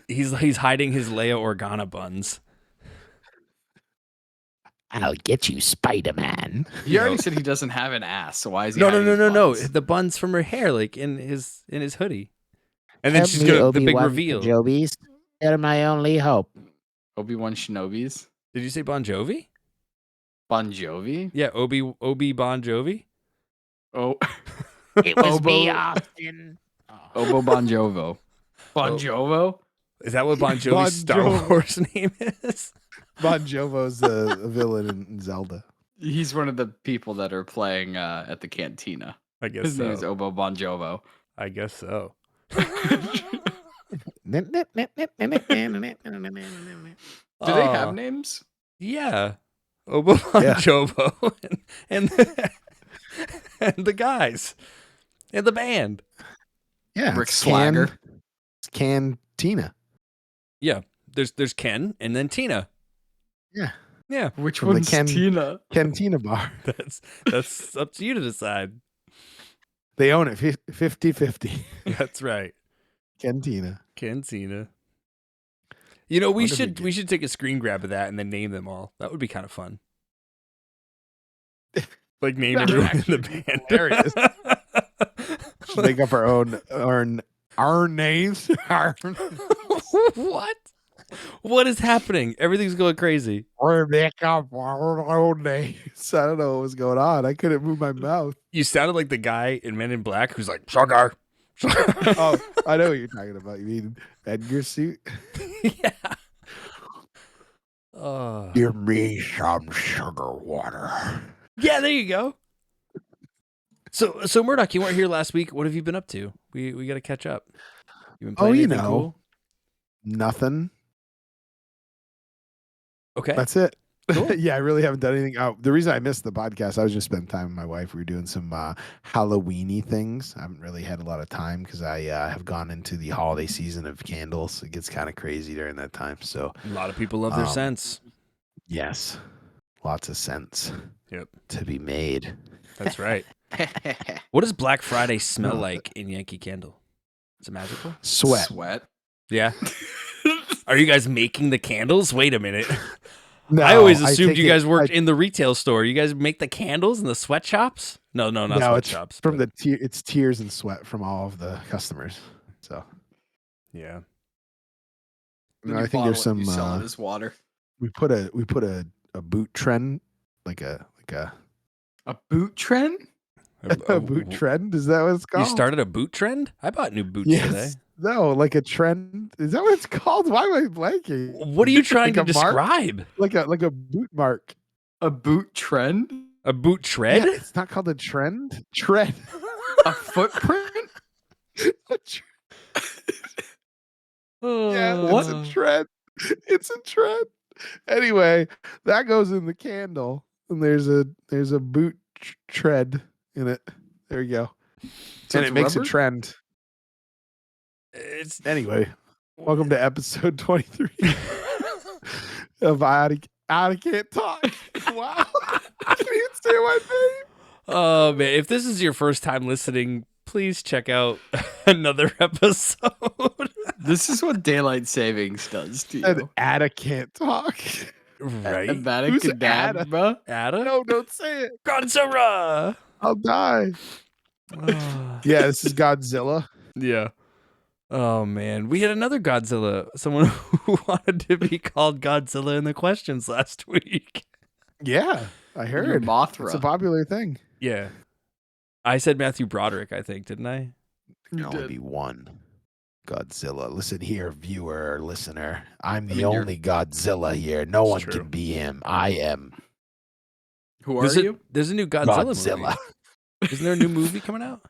He's hiding his Leia Organa buns. I'll get you, Spider-Man. He already said he doesn't have an ass, so why is he? No, hiding his buns? the buns from her hair, like in his hoodie. And then Help she's me, gonna the big Obi-Wan reveal. Kenobi's. They're my only hope. Obi-Wan Shinobi's Did you say Bon Jovi? Bon Jovi. Yeah, Obi Bon Jovi. Oh, It was Obo- me, Austin. Obo Bon Jovo. Bon Oh. Jovo. Is that what Bon Jovi's Bon Star Jovi. Wars name is? Bon Jovo's a villain in Zelda. He's one of the people that are playing at the cantina. I guess His name is so. Obo Bon Jovo. I guess so. Do they have Aw. names? Yeah. Obi Bon Yeah. Jovo and and the guys and the band. Yeah, Rick it's Swagger. It's Cantina. Yeah. There's Ken and then Tina. Yeah, Yeah. Which From the one's Ken- Tina? Cantina bar. That's up to you to decide. They own it 50-50. That's right. Cantina. Cantina. You know, we Wonder if we should did. we should take a screen grab of that and then name them all. That would be kind of fun. Like name That would everyone in actually the be band. hilarious. Should make up our names. What? What is happening? Everything's going crazy. Or make up our own names. I don't know what was going on. I couldn't move my mouth. You sounded like the guy in Men in Black who's like, Sugar. Oh, I know what you're talking about. You mean Edgar suit? Yeah. Oh. Give me some sugar water. Yeah, there you go. So Murdock, you weren't here last week. What have you been up to? We got to catch up. You been playing you anything know. cool? Nothing. Okay. That's it. Cool. Yeah, I really haven't done anything. The reason I missed the podcast, I was just spending time with my wife. We were doing some Halloween-y things. I haven't really had a lot of time because I have gone into the holiday season of candles. It gets kind of crazy during that time. So, A lot of people love their scents. yes, lots of scents Yep. to be made. That's right. What does Black Friday smell like in Yankee Candle? Is it magical? Sweat. Sweat. Yeah. Are you guys making the candles? Wait a minute. No, I always assumed take you it- guys worked in the retail store. You guys make the candles in the sweatshops? No, not no, it's sweatshops. from but- it's tears and sweat from all of the customers. So, Yeah. Then I you think there's bottle it and some. you sell it as water. We put a boot trend, like a A boot trend? a boot trend. Is that what it's You called? started a boot trend? I bought new boots today. Yes. No, like a trend. Is that what it's called? Why am I blanking? What are you trying Like to a mark? describe? Like a boot mark. A boot trend? A boot tread? Yeah, it's not called a trend. Trend. A footprint? A tr- yeah, What? it's a trend. It's a trend. Anyway, that goes in the candle, and there's a boot tread in it. There you go. So and it's it makes rubber? a trend. It's Anyway, welcome to episode 23 of I Can't Talk. Wow. I can't even say my name. Oh man, if this is your first time listening, please check out another episode. This is what daylight savings does to And you. Ada can't talk. Right? Who's Abadacadabra. Ada? No, don't say it. Godzilla. I'll die. Yeah, this is Godzilla. Yeah. Oh man, we had another Godzilla. Someone who wanted to be called Godzilla in the questions last week. Yeah, I Your heard. Mothra. It's a popular thing. Yeah. I said Matthew Broderick, I think, didn't I? There You can only did. be one Godzilla. Listen here, viewer or listener. I'm the mean, you're- only Godzilla here. No It's one true. can be him. I am Who are you? There's a new Godzilla, Godzilla. movie. Isn't there a new movie coming out?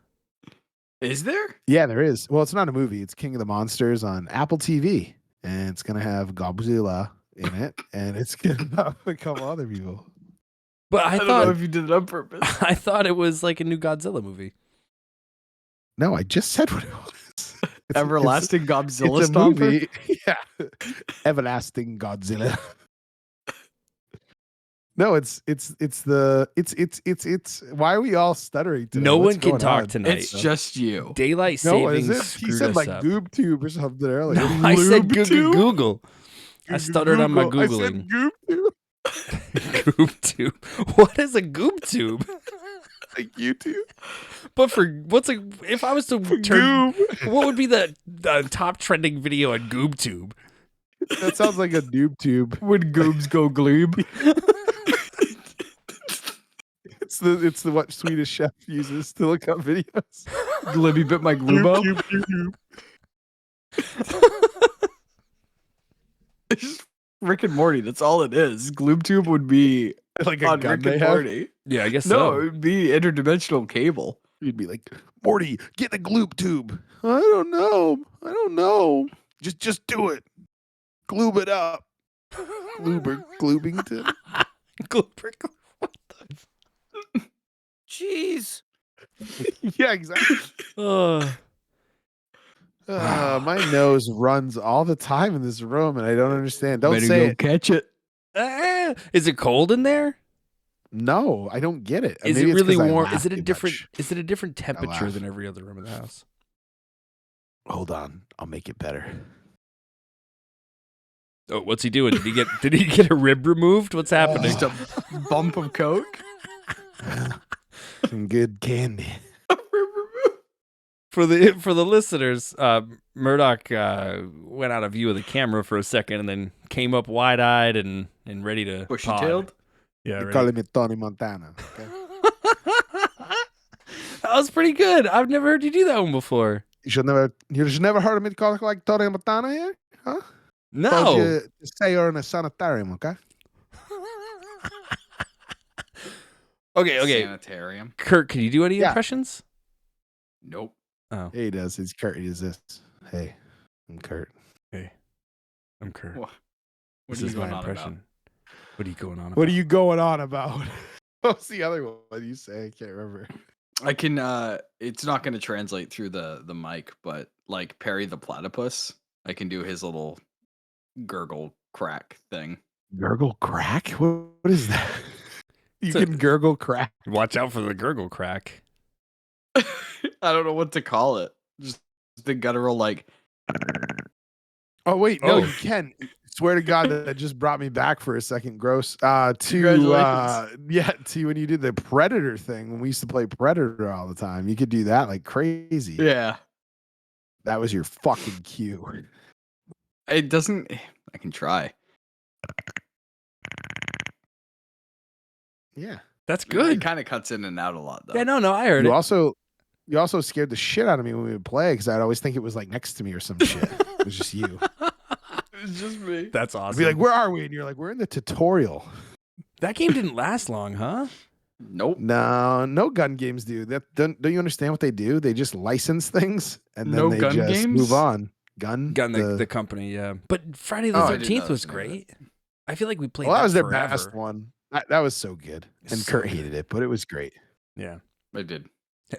Is there? Yeah, there is. Well, it's not a movie. It's King of the Monsters on Apple TV, and it's gonna have Godzilla in it, and it's gonna have a couple other people. But I I don't know thought if you did it on purpose. I thought it was like a new Godzilla movie. No, I just said what it was. Everlasting Godzilla It's a Stomper? movie. Yeah, Everlasting Godzilla. No, it's. Why are we all stuttering today? No What's one can going talk on? tonight. It's just you. Daylight No, is savings it? He screwed said us like up. GoobTube or something earlier. No, I said Lube Google. I stuttered on my Googling. I said GoobTube. GoobTube. What is a GoobTube? Like YouTube. But if I was to turn, Goob. what would be the top trending video on GoobTube? That sounds like a noob tube. When goobs go gloob. It's the what Swedish chef uses to look up videos. Glibby bit my gloobo. It's just Rick and Morty. That's all it is. GloobTube would be Like a on gun Rick they and have. Morty. Yeah, I guess No, so. it would be interdimensional cable. You'd be like, Morty, get the gloop tube. I don't know. Just do it. Gloob it up. Gloobington. What the? Jeez. Yeah, exactly. Uh, My nose runs all the time in this room, and I don't understand. Don't Better say go it. catch it. is it cold in there? No, I don't get it. Is Maybe it it's really 'cause I warm? laugh Is it a too different? much. Is it a different temperature laugh. than every other room in the house? Hold on, I'll make it better. Oh, what's he doing? Did he get a rib removed? What's happening? Just a bump of coke. Some good candy. For the listeners, Murdock went out of view of the camera for a second and then came up wide-eyed and ready to pod. Bushy-tailed. Yeah, They ready. call me Tony Montana. Okay? That was pretty good. I've never heard you do that one before. You should never heard of me call like Tony Montana here, huh? No. Told you to say you're in a sanitarium, okay? Okay. Sanitarium. Kurt, can you do any Yeah. impressions? Nope. Oh, Yeah, he does. He's Kurt. He does this. Hey, I'm Kurt. hey, I'm Kurt. What This are you is my going on impression. What are you going on about? What are you going on about? What's the other one? What do you say? I can't remember. I can it's not gonna translate through the mic, but like Perry the Platypus, I can do his little gurgle crack thing. Gurgle crack? What is that? You It's a- can gurgle crack. Watch out for the gurgle crack. I don't know what to call it. Just the guttural like Oh wait, no, Oh. you can. Swear to God, that just brought me back for a second. Gross. To Congratulations. when you did the Predator thing, when we used to play Predator all the time, you could do that like crazy. yeah. That was your fucking cue. It doesn't I can try. Yeah. That's It good. kind of cuts in and out a lot though. Yeah, no, I heard You it. also scared the shit out of me when we would play because I'd always think it was like next to me or some shit. It was just you. It's just me. That's I'd awesome. be like, "Where are we?" And you're like, "We're in the tutorial." That game didn't last long, huh? Nope. No gun games do that. Don't you understand what they do? They just license things and then No they gun just games? move on. Gun The company, yeah. But Friday the Oh, I didn't 13th know was that. great. I feel like we played well, that was their forever. best one. That was so good, and So Kurt good. hated it, but it was great. Yeah. I did.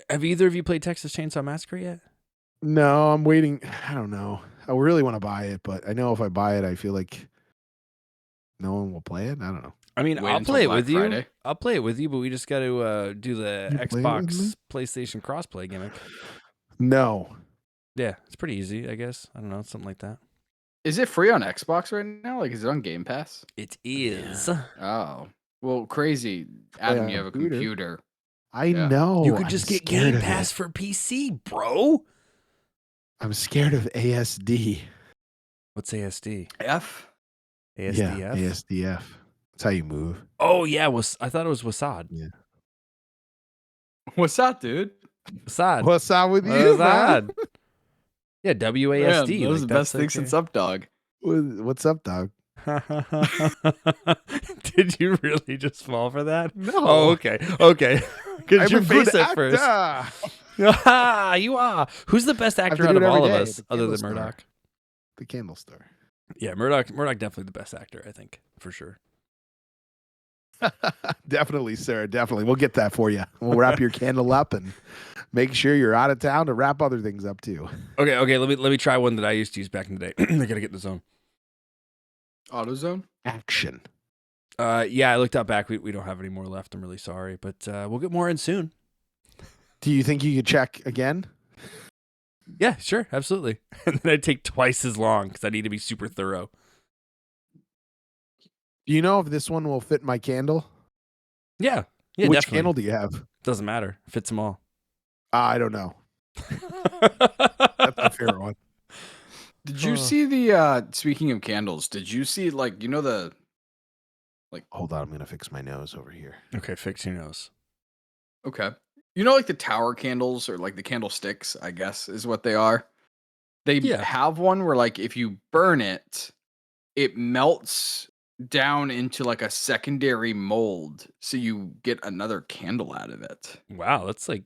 Have either of you played Texas Chainsaw Massacre yet? No, I'm waiting. I don't know. I really want to buy it, but I know if I buy it, I feel like no one will play it. I don't know. I mean, Wait I'll until play it Black with you. Friday. I'll play it with you, but we just got to do the You play it with me? Xbox PlayStation crossplay gimmick. No. Yeah, it's pretty easy, I guess. I don't know, something like that. Is it free on Xbox right now? Like is it on Game Pass? It is. Oh. Well, crazy. Adam, you on have a computer. computer. I Yeah. know. You could I'm just get scared Game of Pass it. for PC, bro. I'm scared of ASD. What's ASD? F? ASDF? Yeah, ASDF. That's how you move. Oh yeah, I thought it was Wasad. What's that, dude? Wasad. What's up with you, man? Wasad. Yeah, WASD. Man, that was the best thing since Up Dog. What's up, dog? Did you really just fall for that? No. Oh, okay. Okay. I'm Because a your good face at first. actor. You are. Who's the best actor out of all of us, other than Murdock? The Candle Store. Yeah, Murdock definitely the best actor, I think, for sure. Definitely, sir. Definitely. We'll get that for you. We'll wrap your candle up and make sure you're out of town to wrap other things up too. Okay. Let me try one that I used to use back in the day. I gotta get in the zone. AutoZone? Action. Yeah, I looked up back. We don't have any more left. I'm really sorry, but we'll get more in soon. Do you think you could check again? Yeah, sure, absolutely. And then I'd take twice as long because I need to be super thorough. Do you know if this one will fit my candle? Yeah, Which definitely. candle do you have? Doesn't matter. Fits them all. I don't know. That's a fair one. Did you see the speaking of candles, did you see like the Hold on, I'm gonna fix my nose over here. Okay, fix your nose. okay. Like the tower candles or like the candlesticks, I guess is what they are. They have one where like if you burn it, it melts down into like a secondary mold, so you get another candle out of it. Wow, that's like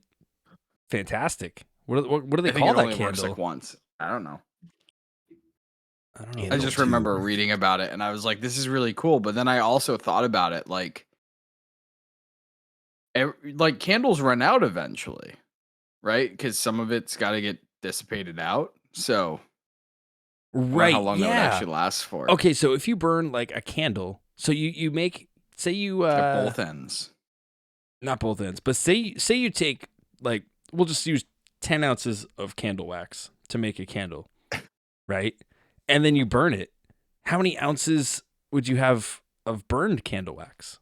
fantastic. What do they I think call it that only candle? works like once. I don't know. know. I just remember reading about it and I was like, this is really cool. But then I also thought about it like candles run out eventually, right? Because some of it's got to get dissipated out. So right, how long that would actually last for. Okay, so if you burn like a candle, so you make, say you at both ends. Not both ends, but say you take like, we'll just use 10 ounces of candle wax to make a candle, right? And then you burn it. How many ounces would you have of burned candle wax?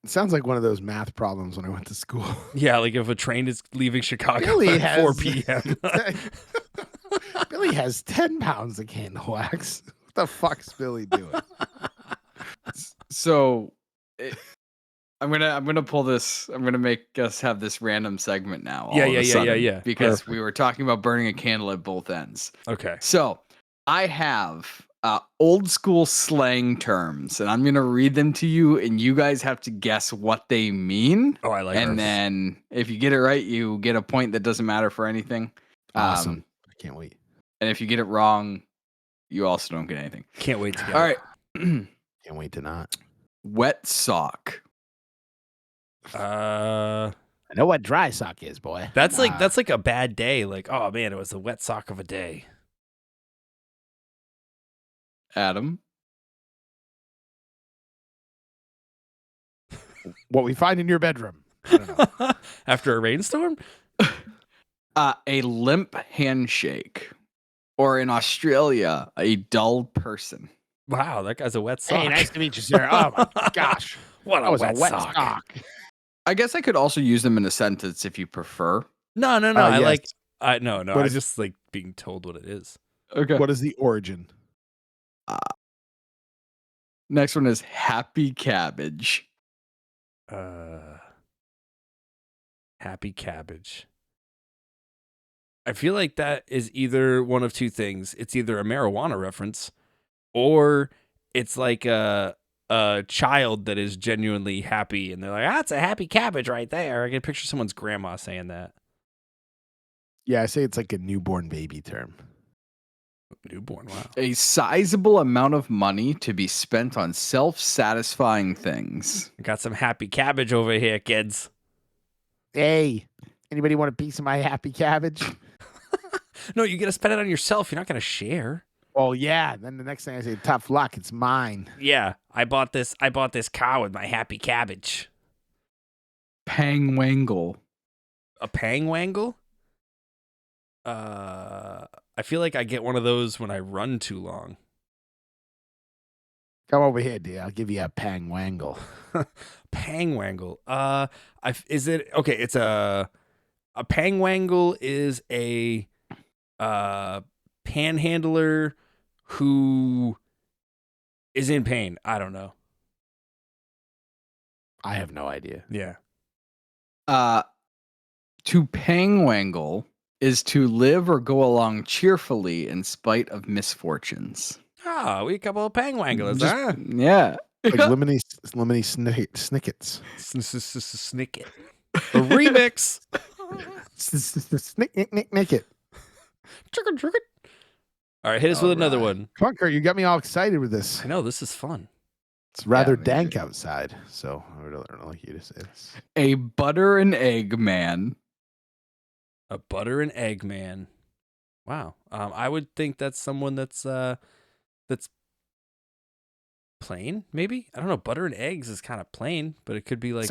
It sounds like one of those math problems when I went to school. Yeah, like if a train is leaving Chicago Billy at 4 p.m. Billy has 10 pounds of candle wax. What the fuck's Billy doing? So I'm gonna pull this. I'm gonna make us have this random segment now. Yeah. Because we were talking about burning a candle at both ends. Okay. So I have old school slang terms, and I'm gonna read them to you, and you guys have to guess what they mean. Oh, I like. And then if you get it right, you get a point that doesn't matter for anything. Awesome. I can't wait. And if you get it wrong, you also don't get anything. Can't wait to get All right. Can't wait to not. Wet sock. I know what dry sock is, boy. That's like a bad day. Like, oh man, it was a wet sock of a day. Adam. What we find in your bedroom. I don't know. After a rainstorm? A limp handshake. Or in Australia, a dull person. Wow, that guy's a wet sock. Hey, nice to meet you, sir. Oh my gosh. What That was wet a wet sock. sock. I guess I could also use them in a sentence if you prefer. No. Yes. No. I just like being told what it is. Okay. What is the origin? Next one is happy cabbage. Happy cabbage. I feel like that is either one of two things. It's either a marijuana reference, or it's like a child that is genuinely happy, and they're like, "That's a happy cabbage right there." I can picture someone's grandma saying that. Yeah, I say it's like a newborn baby term. Newborn, wow. A sizable amount of money to be spent on self-satisfying things. I got some happy cabbage over here, kids. Hey, anybody want a piece of my happy cabbage? No, you got to spend it on yourself. You're not going to share. Well, yeah. Then the next thing I say, tough luck, it's mine. Yeah, I bought this cow with my happy cabbage. Pangwangle. A pangwangle? I feel like I get one of those when I run too long. Come over here, dear. I'll give you a pangwangle. Pangwangle. Is it okay? It's a pangwangle is a panhandler who is in pain. I don't know. I have no idea. Yeah. To pangwangle is to live or go along cheerfully in spite of misfortunes. Ah, we a couple of pangwanglers, Just- huh? Yeah. Like lemony snickets. Snicket. A remix. Nick it. Trigger. All right, hit us with another one. Come on, Kurt, you got me all excited with this. I know, this is fun. It's rather me dank too. outside, so I would like you to say this. A butter and egg man. A butter and egg man. Wow. I would think that's someone that's plain, maybe? I don't know. Butter and eggs is kind of plain, but it could be like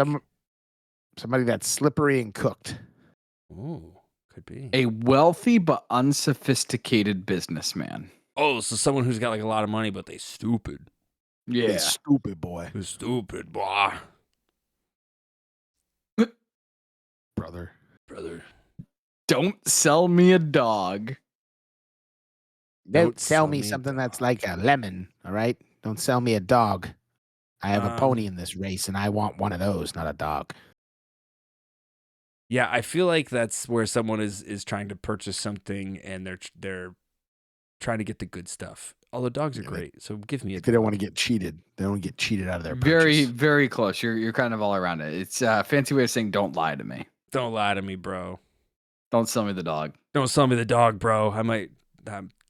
somebody that's slippery and cooked. Ooh, could be. A wealthy but unsophisticated businessman. Oh, so someone who's got like a lot of money, but they stupid. Yeah. They stupid boy. They stupid boy. Brother. Don't sell me a dog. Don't sell me something that's like a lemon, all right? Don't sell me a dog. I have a pony in this race, and I want one of those, not a dog. Yeah, I feel like that's where someone is trying to purchase something, and they're trying to get the good stuff. Although dogs are great, so give me a. They don't want to get cheated. They don't get cheated out of their purchase. Very, very close. You're kind of all around it. It's a fancy way of saying don't lie to me. Don't lie to me, bro. Don't sell me the dog. Don't sell me the dog, bro. I might.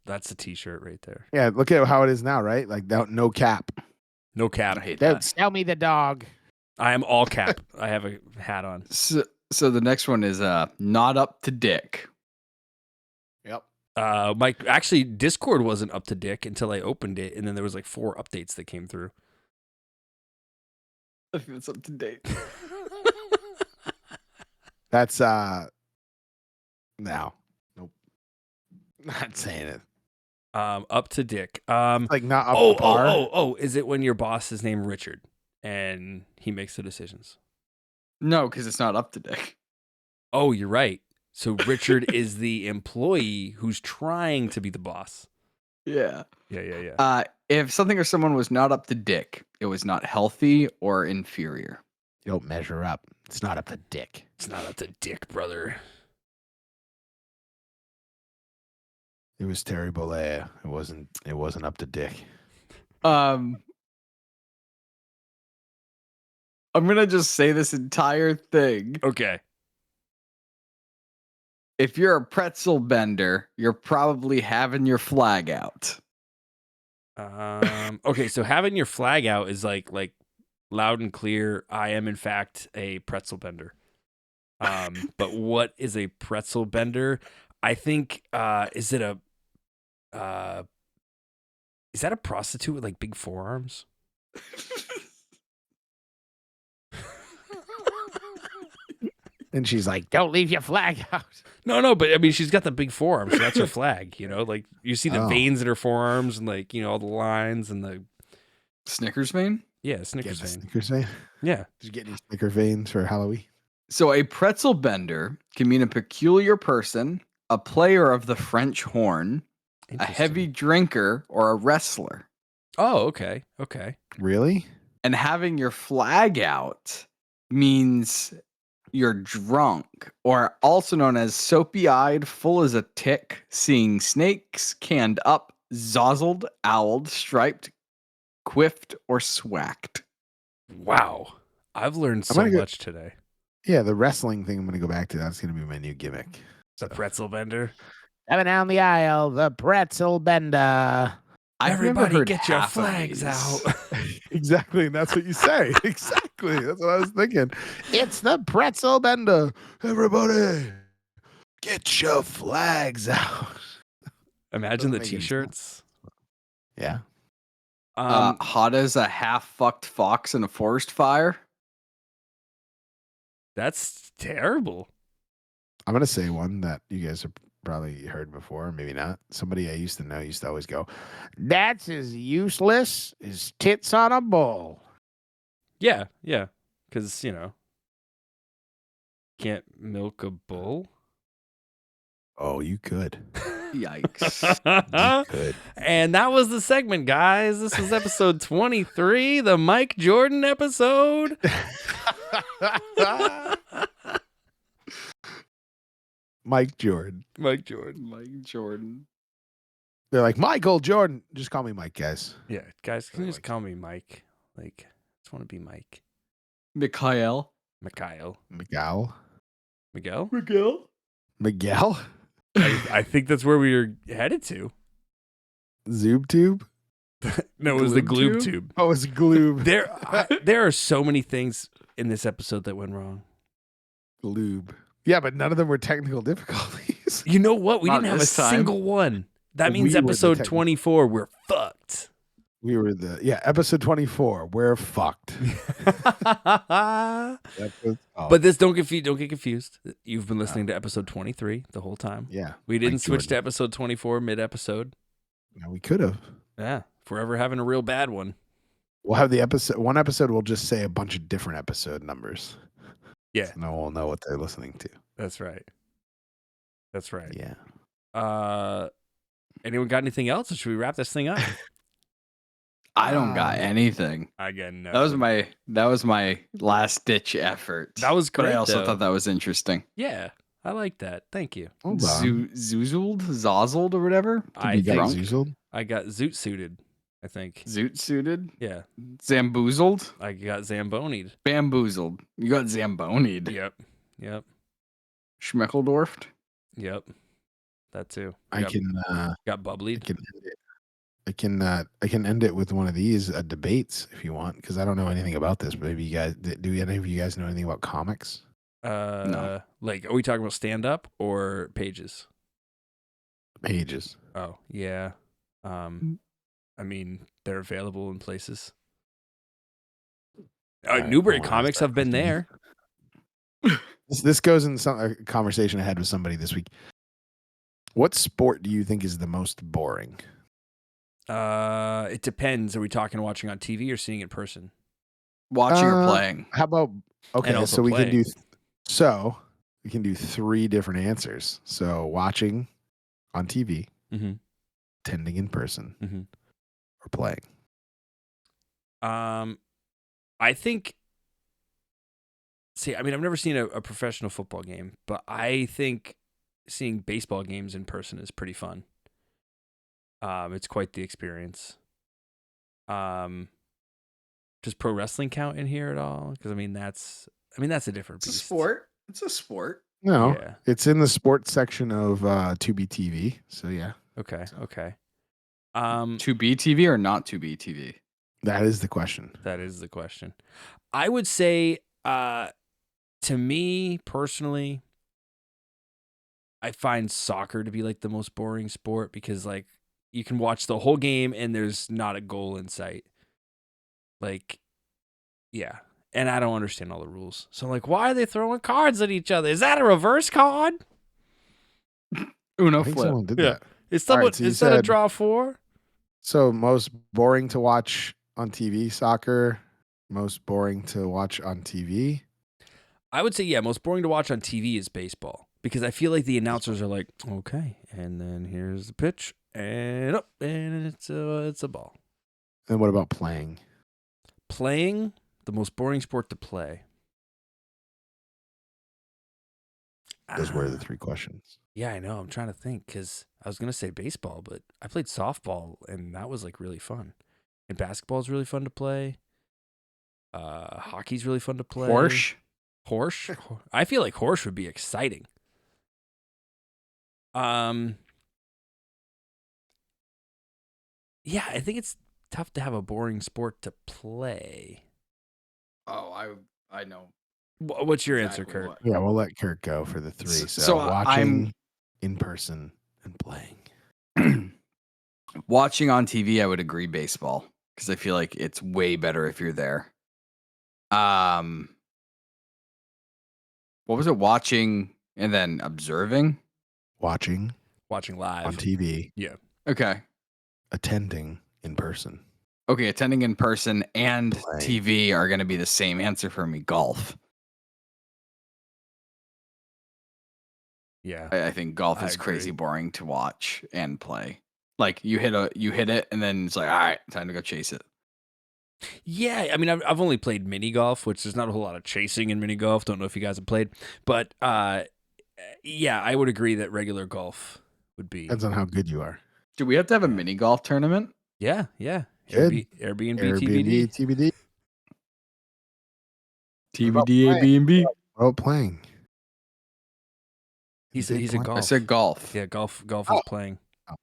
That's a T-shirt right there. Yeah, look at how it is now, right? Like no cap. No cap. I hate Don't that. sell me the dog. I am all cap. I have a hat on. So the next one is not up to dick. Yep. Mike, actually, Discord wasn't up to dick until I opened it, and then there was like 4 updates that came through. I think it's up to date. That's no. Nope. Not saying it. Up to dick. Like not up to par. Oh, is it when your boss is named Richard and he makes the decisions? No, because it's not up to dick. Oh, you're right. So Richard is the employee who's trying to be the boss. Yeah. Yeah. If something or someone was not up to dick, it was not healthy or inferior. You don't measure up. It's not up to dick. It's not up to dick, brother. It was terrible. It wasn't up to dick. I'm gonna just say this entire thing. Okay. If you're a pretzel bender, you're probably having your flag out. Okay, so having your flag out is like loud and clear. I am in fact a pretzel bender. But what is a pretzel bender? I think is that a prostitute with like big forearms? And she's like, "Don't leave your flag out." No, but I mean, she's got the big forearms. So that's her flag, you know. Like you see the veins in her forearms, and like all the lines and the Snickers vein. Yeah, Snickers vein. Snickers vein. Yeah. Did you get any Snicker veins for Halloween? So a pretzel bender can mean a peculiar person, a player of the French horn, a heavy drinker, or a wrestler. Oh, okay. Really? And having your flag out means you're drunk, or also known as soapy-eyed, full as a tick, seeing snakes, canned up, zozzled, owled, striped, quiffed, or swacked. Wow. I've learned so much today. Yeah, the wrestling thing I'm going to go back to. That's going to be my new gimmick. The pretzel bender. Coming down the aisle, the pretzel bender. Everybody get your flags out. Exactly, and that's what you say. Exactly, that's what I was thinking. It's the pretzel bender. Everybody, get your flags out. Imagine the T-shirts. Yeah. Hot as a half-fucked fox in a forest fire. That's terrible. I'm gonna say one that you guys have probably heard before, maybe not. Somebody I used to know used to always go, "That's as useless as tits on a bull." Yeah, because can't milk a bull. Oh, you could. Yikes. You could. And that was the segment, guys. This was episode 23, the Mike Joran episode. Mike Joran. They're like, Michael Jordan. Just call me Mike, guys. Yeah, guys, can you just call me Mike? Like, I just want to be Mike. Mikhail. Mikhail. Miguel. Miguel? Miguel? I think that's where we were headed to. ZoobTube? No, it was the Gloob Gloob tube? Tube. Oh, it's Gloob. There are so many things in this episode that went wrong. Gloob. Yeah, but none of them were technical difficulties. You know what? We Not didn't have a this time. single one. That We means were the episode technical- 24, we're fucked. We were episode 24. We're fucked. But this don't get confused. You've been listening to episode 23 the whole time. Yeah. We didn't Mike switch to Joran. episode 24 mid-episode. No, we could have. Yeah, if we're ever having a real bad one. We'll have the episode. One episode will just say a bunch of different episode numbers. Yeah. So no one will know what they're listening to. That's right. That's right. Yeah. Anyone got anything else, or should we wrap this thing up? I don't got anything. I got no. That was my last ditch effort. That was But great. I also though. thought that was interesting. Yeah, I like that. Thank you. Hold on. Zoozled or whatever. I You got think Zoozled? I got zoot suited. I think. Zoot suited. Yeah, Zamboozled. I got zambonied. Bamboozled. You got zambonied. Yep. Schmeckeldorfed. Yep. That too. I can got bubblied. I can end it with one of these debates if you want, because I don't know anything about this. But maybe you guys do. Any of you guys know anything about comics? No. Like, are we talking about stand up or pages? Pages. Oh yeah. I mean, they're available in places. Alright, Newbury well, Comics have been there. This goes in a conversation I had with somebody this week. What sport do you think is the most boring? It depends. Are we talking watching on TV or seeing it in person? Watching or playing. How about And also so we can do playing. we can do 3 different answers. So watching on TV, Mm-hmm. attending in person, Mm-hmm. or playing. I think. See, I mean, I've never seen a professional football game, but I think seeing baseball games in person is pretty fun. It's quite the experience. Does pro wrestling count in here at all? Because I mean, that's a different It's a beast. sport. It's a sport. No, Yeah. it's in the sports section of Tubi TV. So yeah, Okay. Okay. To be TV or not to be TV? that is the question. That is the question. I would say, to me personally, I find soccer to be like the most boring sport because like you can watch the whole game and there's not a goal in sight. Like, yeah. And I don't understand all the rules. So I'm like, why are they throwing cards at each other? Is that a reverse card? Uno I think flip. someone did Yeah. that. Is All that, right, so you is that a said- draw 4? So most boring to watch on TV, soccer. Most boring to watch on TV. I would say, yeah, most boring to watch on TV is baseball because I feel like the announcers are like, okay, and then here's the pitch, and up, and it's a ball. And what about playing? Playing, the most boring sport to play. Those were the 3 questions. Yeah, I know. I'm trying to think because I was gonna say baseball, but I played softball and that was like really fun. And basketball is really fun to play. Hockey's really fun to play. Horse. I feel like horse would be exciting. Yeah, I think it's tough to have a boring sport to play. Oh, I know. What's your answer, exactly Kurt? what- Yeah, we'll let Kurt go for the 3. So, So watching in person and playing. Watching on TV, I would agree baseball because I feel like it's way better if you're there. What was it? Watching and then observing? Watching Watching live. on TV, Okay. attending in person. Okay, attending in person and Playing. TV are going to be the same answer for me. Golf. Yeah. I think golf I is crazy agree. boring to watch and play. Like you hit it and then it's like, all right, time to go chase it. Yeah, I mean, I've only played mini golf, which there's not a whole lot of chasing in mini golf. Don't know if you guys have played, but yeah, I would agree that regular golf would be. Depends on how good you are. Do we have to have a mini golf tournament? Yeah. Good. Airbnb, Airbnb, TBD. TBD. TBD, Airbnb. What about playing? He's a I golf. said golf. Yeah, golf Oh. is playing. All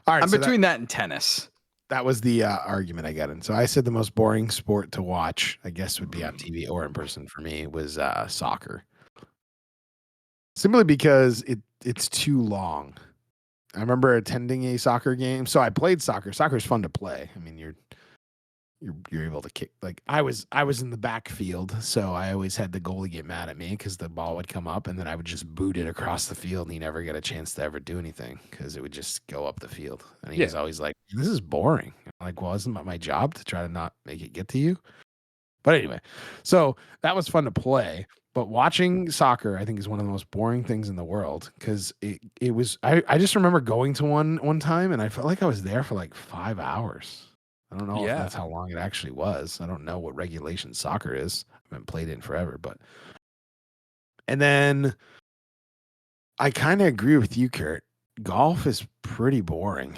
right, I'm so between that and tennis. that was the argument I got in. So I said the most boring sport to watch, I guess, would be on TV or in person for me, was soccer. Simply because it's too long. I remember attending a soccer game. So I played soccer. Soccer is fun to play. I mean, you're able to kick. Like I was in the backfield, so I always had the goalie get mad at me because the ball would come up and then I would just boot it across the field and he never get a chance to ever do anything because it would just go up the field. And he was always like, "This is boring." I'm like, well, isn't it my job to try to not make it get to you? But anyway, so that was fun to play. But watching soccer, I think, is one of the most boring things in the world because it was. I just remember going to one time and I felt like I was there for like 5 hours. I don't know if that's how long it actually was. I don't know what regulation soccer is. I haven't played it in forever, and then I kind of agree with you, Kurt. Golf is pretty boring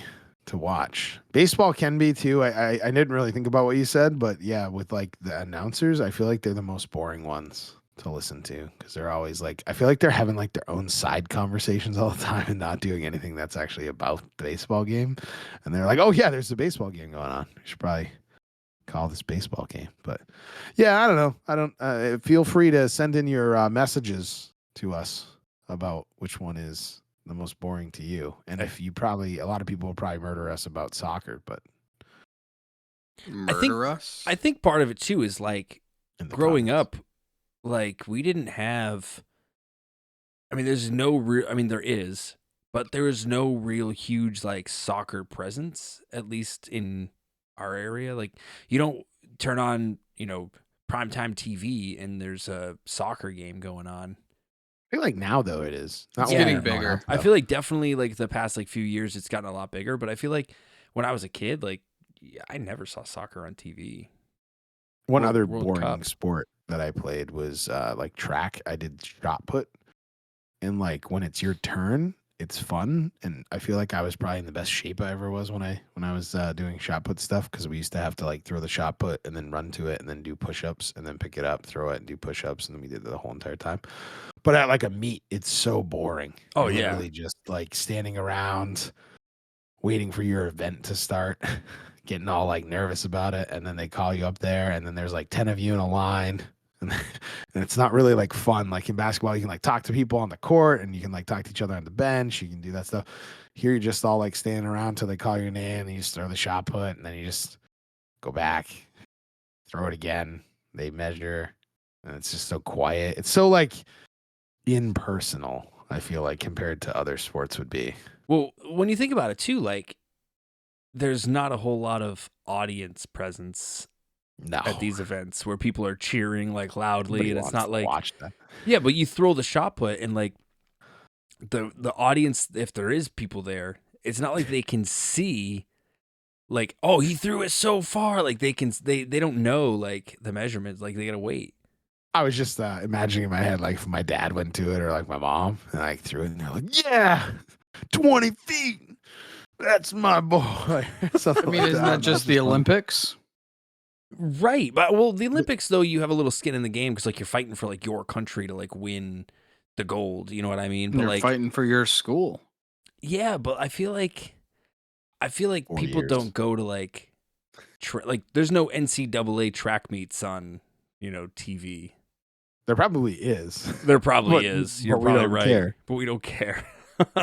to watch. Baseball can be too. I didn't really think about what you said, but yeah, with like the announcers, I feel like they're the most boring ones to listen to because they're always like, I feel like they're having like their own side conversations all the time and not doing anything that's actually about the baseball game. And they're like, oh yeah, there's a baseball game going on. We should probably call this baseball game. But yeah, I don't know. I don't feel free to send in your messages to us about which one is the most boring to you. And if you a lot of people will probably murder us about soccer, but Us? I think part of it too is like growing comments. up, like we didn't have, I mean, there's no real, I mean, there is, but there is no real huge like soccer presence, at least in our area. Like you don't turn on, primetime TV and there's a soccer game going on. I feel like now though it is. It's getting bigger. I feel like definitely like the past like few years it's gotten a lot bigger, but I feel like when I was a kid, like I never saw soccer on TV. One other World boring Cup. sport that I played was like track. I did shot put, and like when it's your turn, it's fun. And I feel like I was probably in the best shape I ever was when I was doing shot put stuff because we used to have to like throw the shot put and then run to it and then do push-ups and then pick it up, throw it and do push-ups, and then we did it the whole entire time. But at like a meet, it's so boring. Oh, You're yeah. literally just like standing around waiting for your event to start, getting all like nervous about it, and then they call you up there, and then there's like 10 of you in a line, and it's not really like fun. Like in basketball, you can like talk to people on the court, and you can like talk to each other on the bench. You can do that stuff. Here, you're just all like standing around till they call your name, and you just throw the shot put, and then you just go back, throw it again. They measure, and it's just so quiet. It's so like impersonal, I feel like, compared to other sports would be. Well, when you think about it too, like there's not a whole lot of audience presence at these events where people are cheering like loudly. Nobody And it's wants not to like, watch that. yeah, but you throw the shot put and like the audience, if there is people there, it's not like they can see like, oh, he threw it so far. Like they don't know like the measurements. Like they gotta wait. I was just imagining in my head, like if my dad went to it or like my mom and I threw it and they're like, yeah, 20 feet. That's my boy. I mean, isn't that just the Olympics? Right. But well, the Olympics though, you have a little skin in the game because like you're fighting for like your country to like win the gold. You know what I mean? But You're like fighting for your school. yeah, but I feel like 4 people years. don't go to like like there's no NCAA track meets on, TV. There probably is. There probably But- is. You're but we probably don't right. care. But we don't care.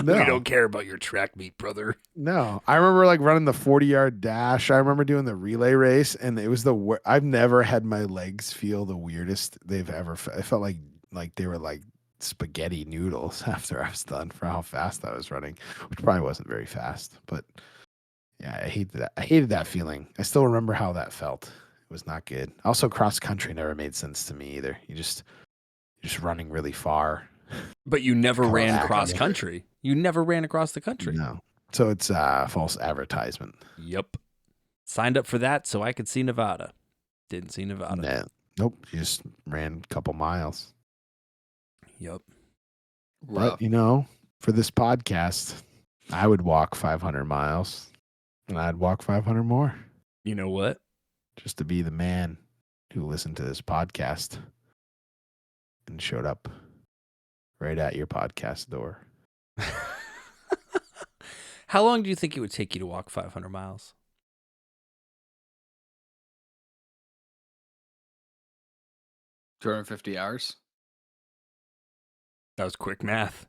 No. We don't care about your track meet, brother. No, I remember like running the 40-yard dash. I remember doing the relay race, and it was I've never had my legs feel the weirdest they've ever felt. I felt like they were like spaghetti noodles after I was done for how fast I was running, which probably wasn't very fast. But yeah, I hated that feeling. I still remember how that felt. It was not good. Also, cross country never made sense to me either. You're just running really far. But you never Call ran that cross country. country. You never ran across the country. No. So it's false advertisement. Yep. Signed up for that so I could see Nevada. Didn't see Nevada. No. Nope. You just ran a couple miles. Yep. Rough. But, for this podcast, I would walk 500 miles and I'd walk 500 more You know what? just to be the man who listened to this podcast and showed up right at your podcast door. How long do you think it would take you to walk 500 miles? $250. That was quick math.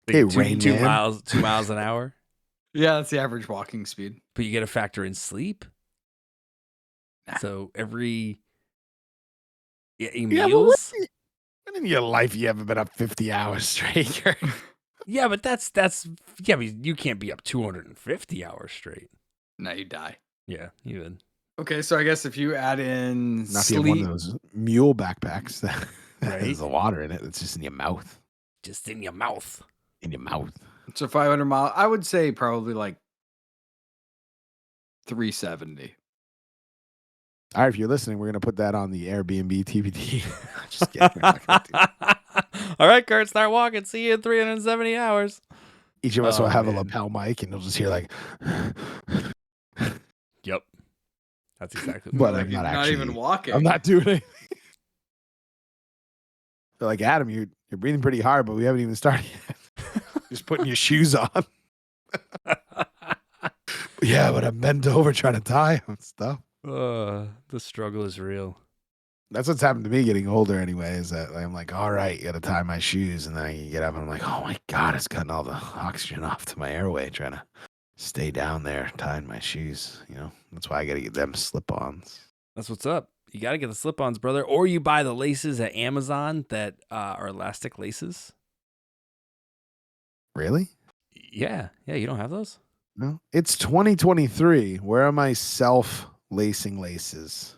Hey, Two Rain Man. miles, 2 miles an hour. Yeah, that's the average walking speed. But you got to factor in sleep. Nah. So every Yeah, meals. When in your life you haven't been up 50 hours straight? Yeah, but that's yeah, but you can't be up 250 hours straight. No, you die. Yeah, you would. Okay, so I guess if you add in Not if you have one of sleep, those mule backpacks that Right. has the water in it. It's just in your mouth. Just in your mouth. In your mouth. so 500 miles, I would say probably like 370. All right, if you're listening, we're gonna put that on the Airbnb TBD. Just kidding. We're not gonna do that. All right, Kurt, start walking. See you in 370 hours. Each of us Oh, will have a man. lapel mic, and you'll just hear like. Yep. That's exactly But Like I'm you're not not actually. even walking. I'm not doing anything. They're like, Adam, you're breathing pretty hard, but we haven't even started yet. Just putting your shoes on. Yeah, but I'm bent over trying to tie them and stuff. The struggle is real. That's what's happened to me getting older anyway, is that I'm like, all right, you got to tie my shoes. And then I get up and I'm like, oh my God, it's cutting all the oxygen off to my airway trying to stay down there tying my shoes. You know, that's why I got to get them slip-ons. That's what's up. You got to get the slip-ons, brother. Or you buy the laces at Amazon that are elastic laces. Really? Yeah. Yeah, you don't have those? No. It's 2023. Where are my self-lacing laces?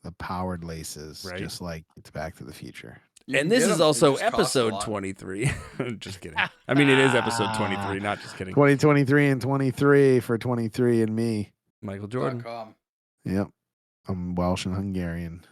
The powered laces, Right. just like it's Back to the Future. You And can this get is 'em, they also just cost a episode lot. 23. Just kidding. I mean, it is episode 23, not just kidding. 2023 and 23 for 23 and me. Michael Jordan. .com. Yep. I'm Welsh and Hungarian.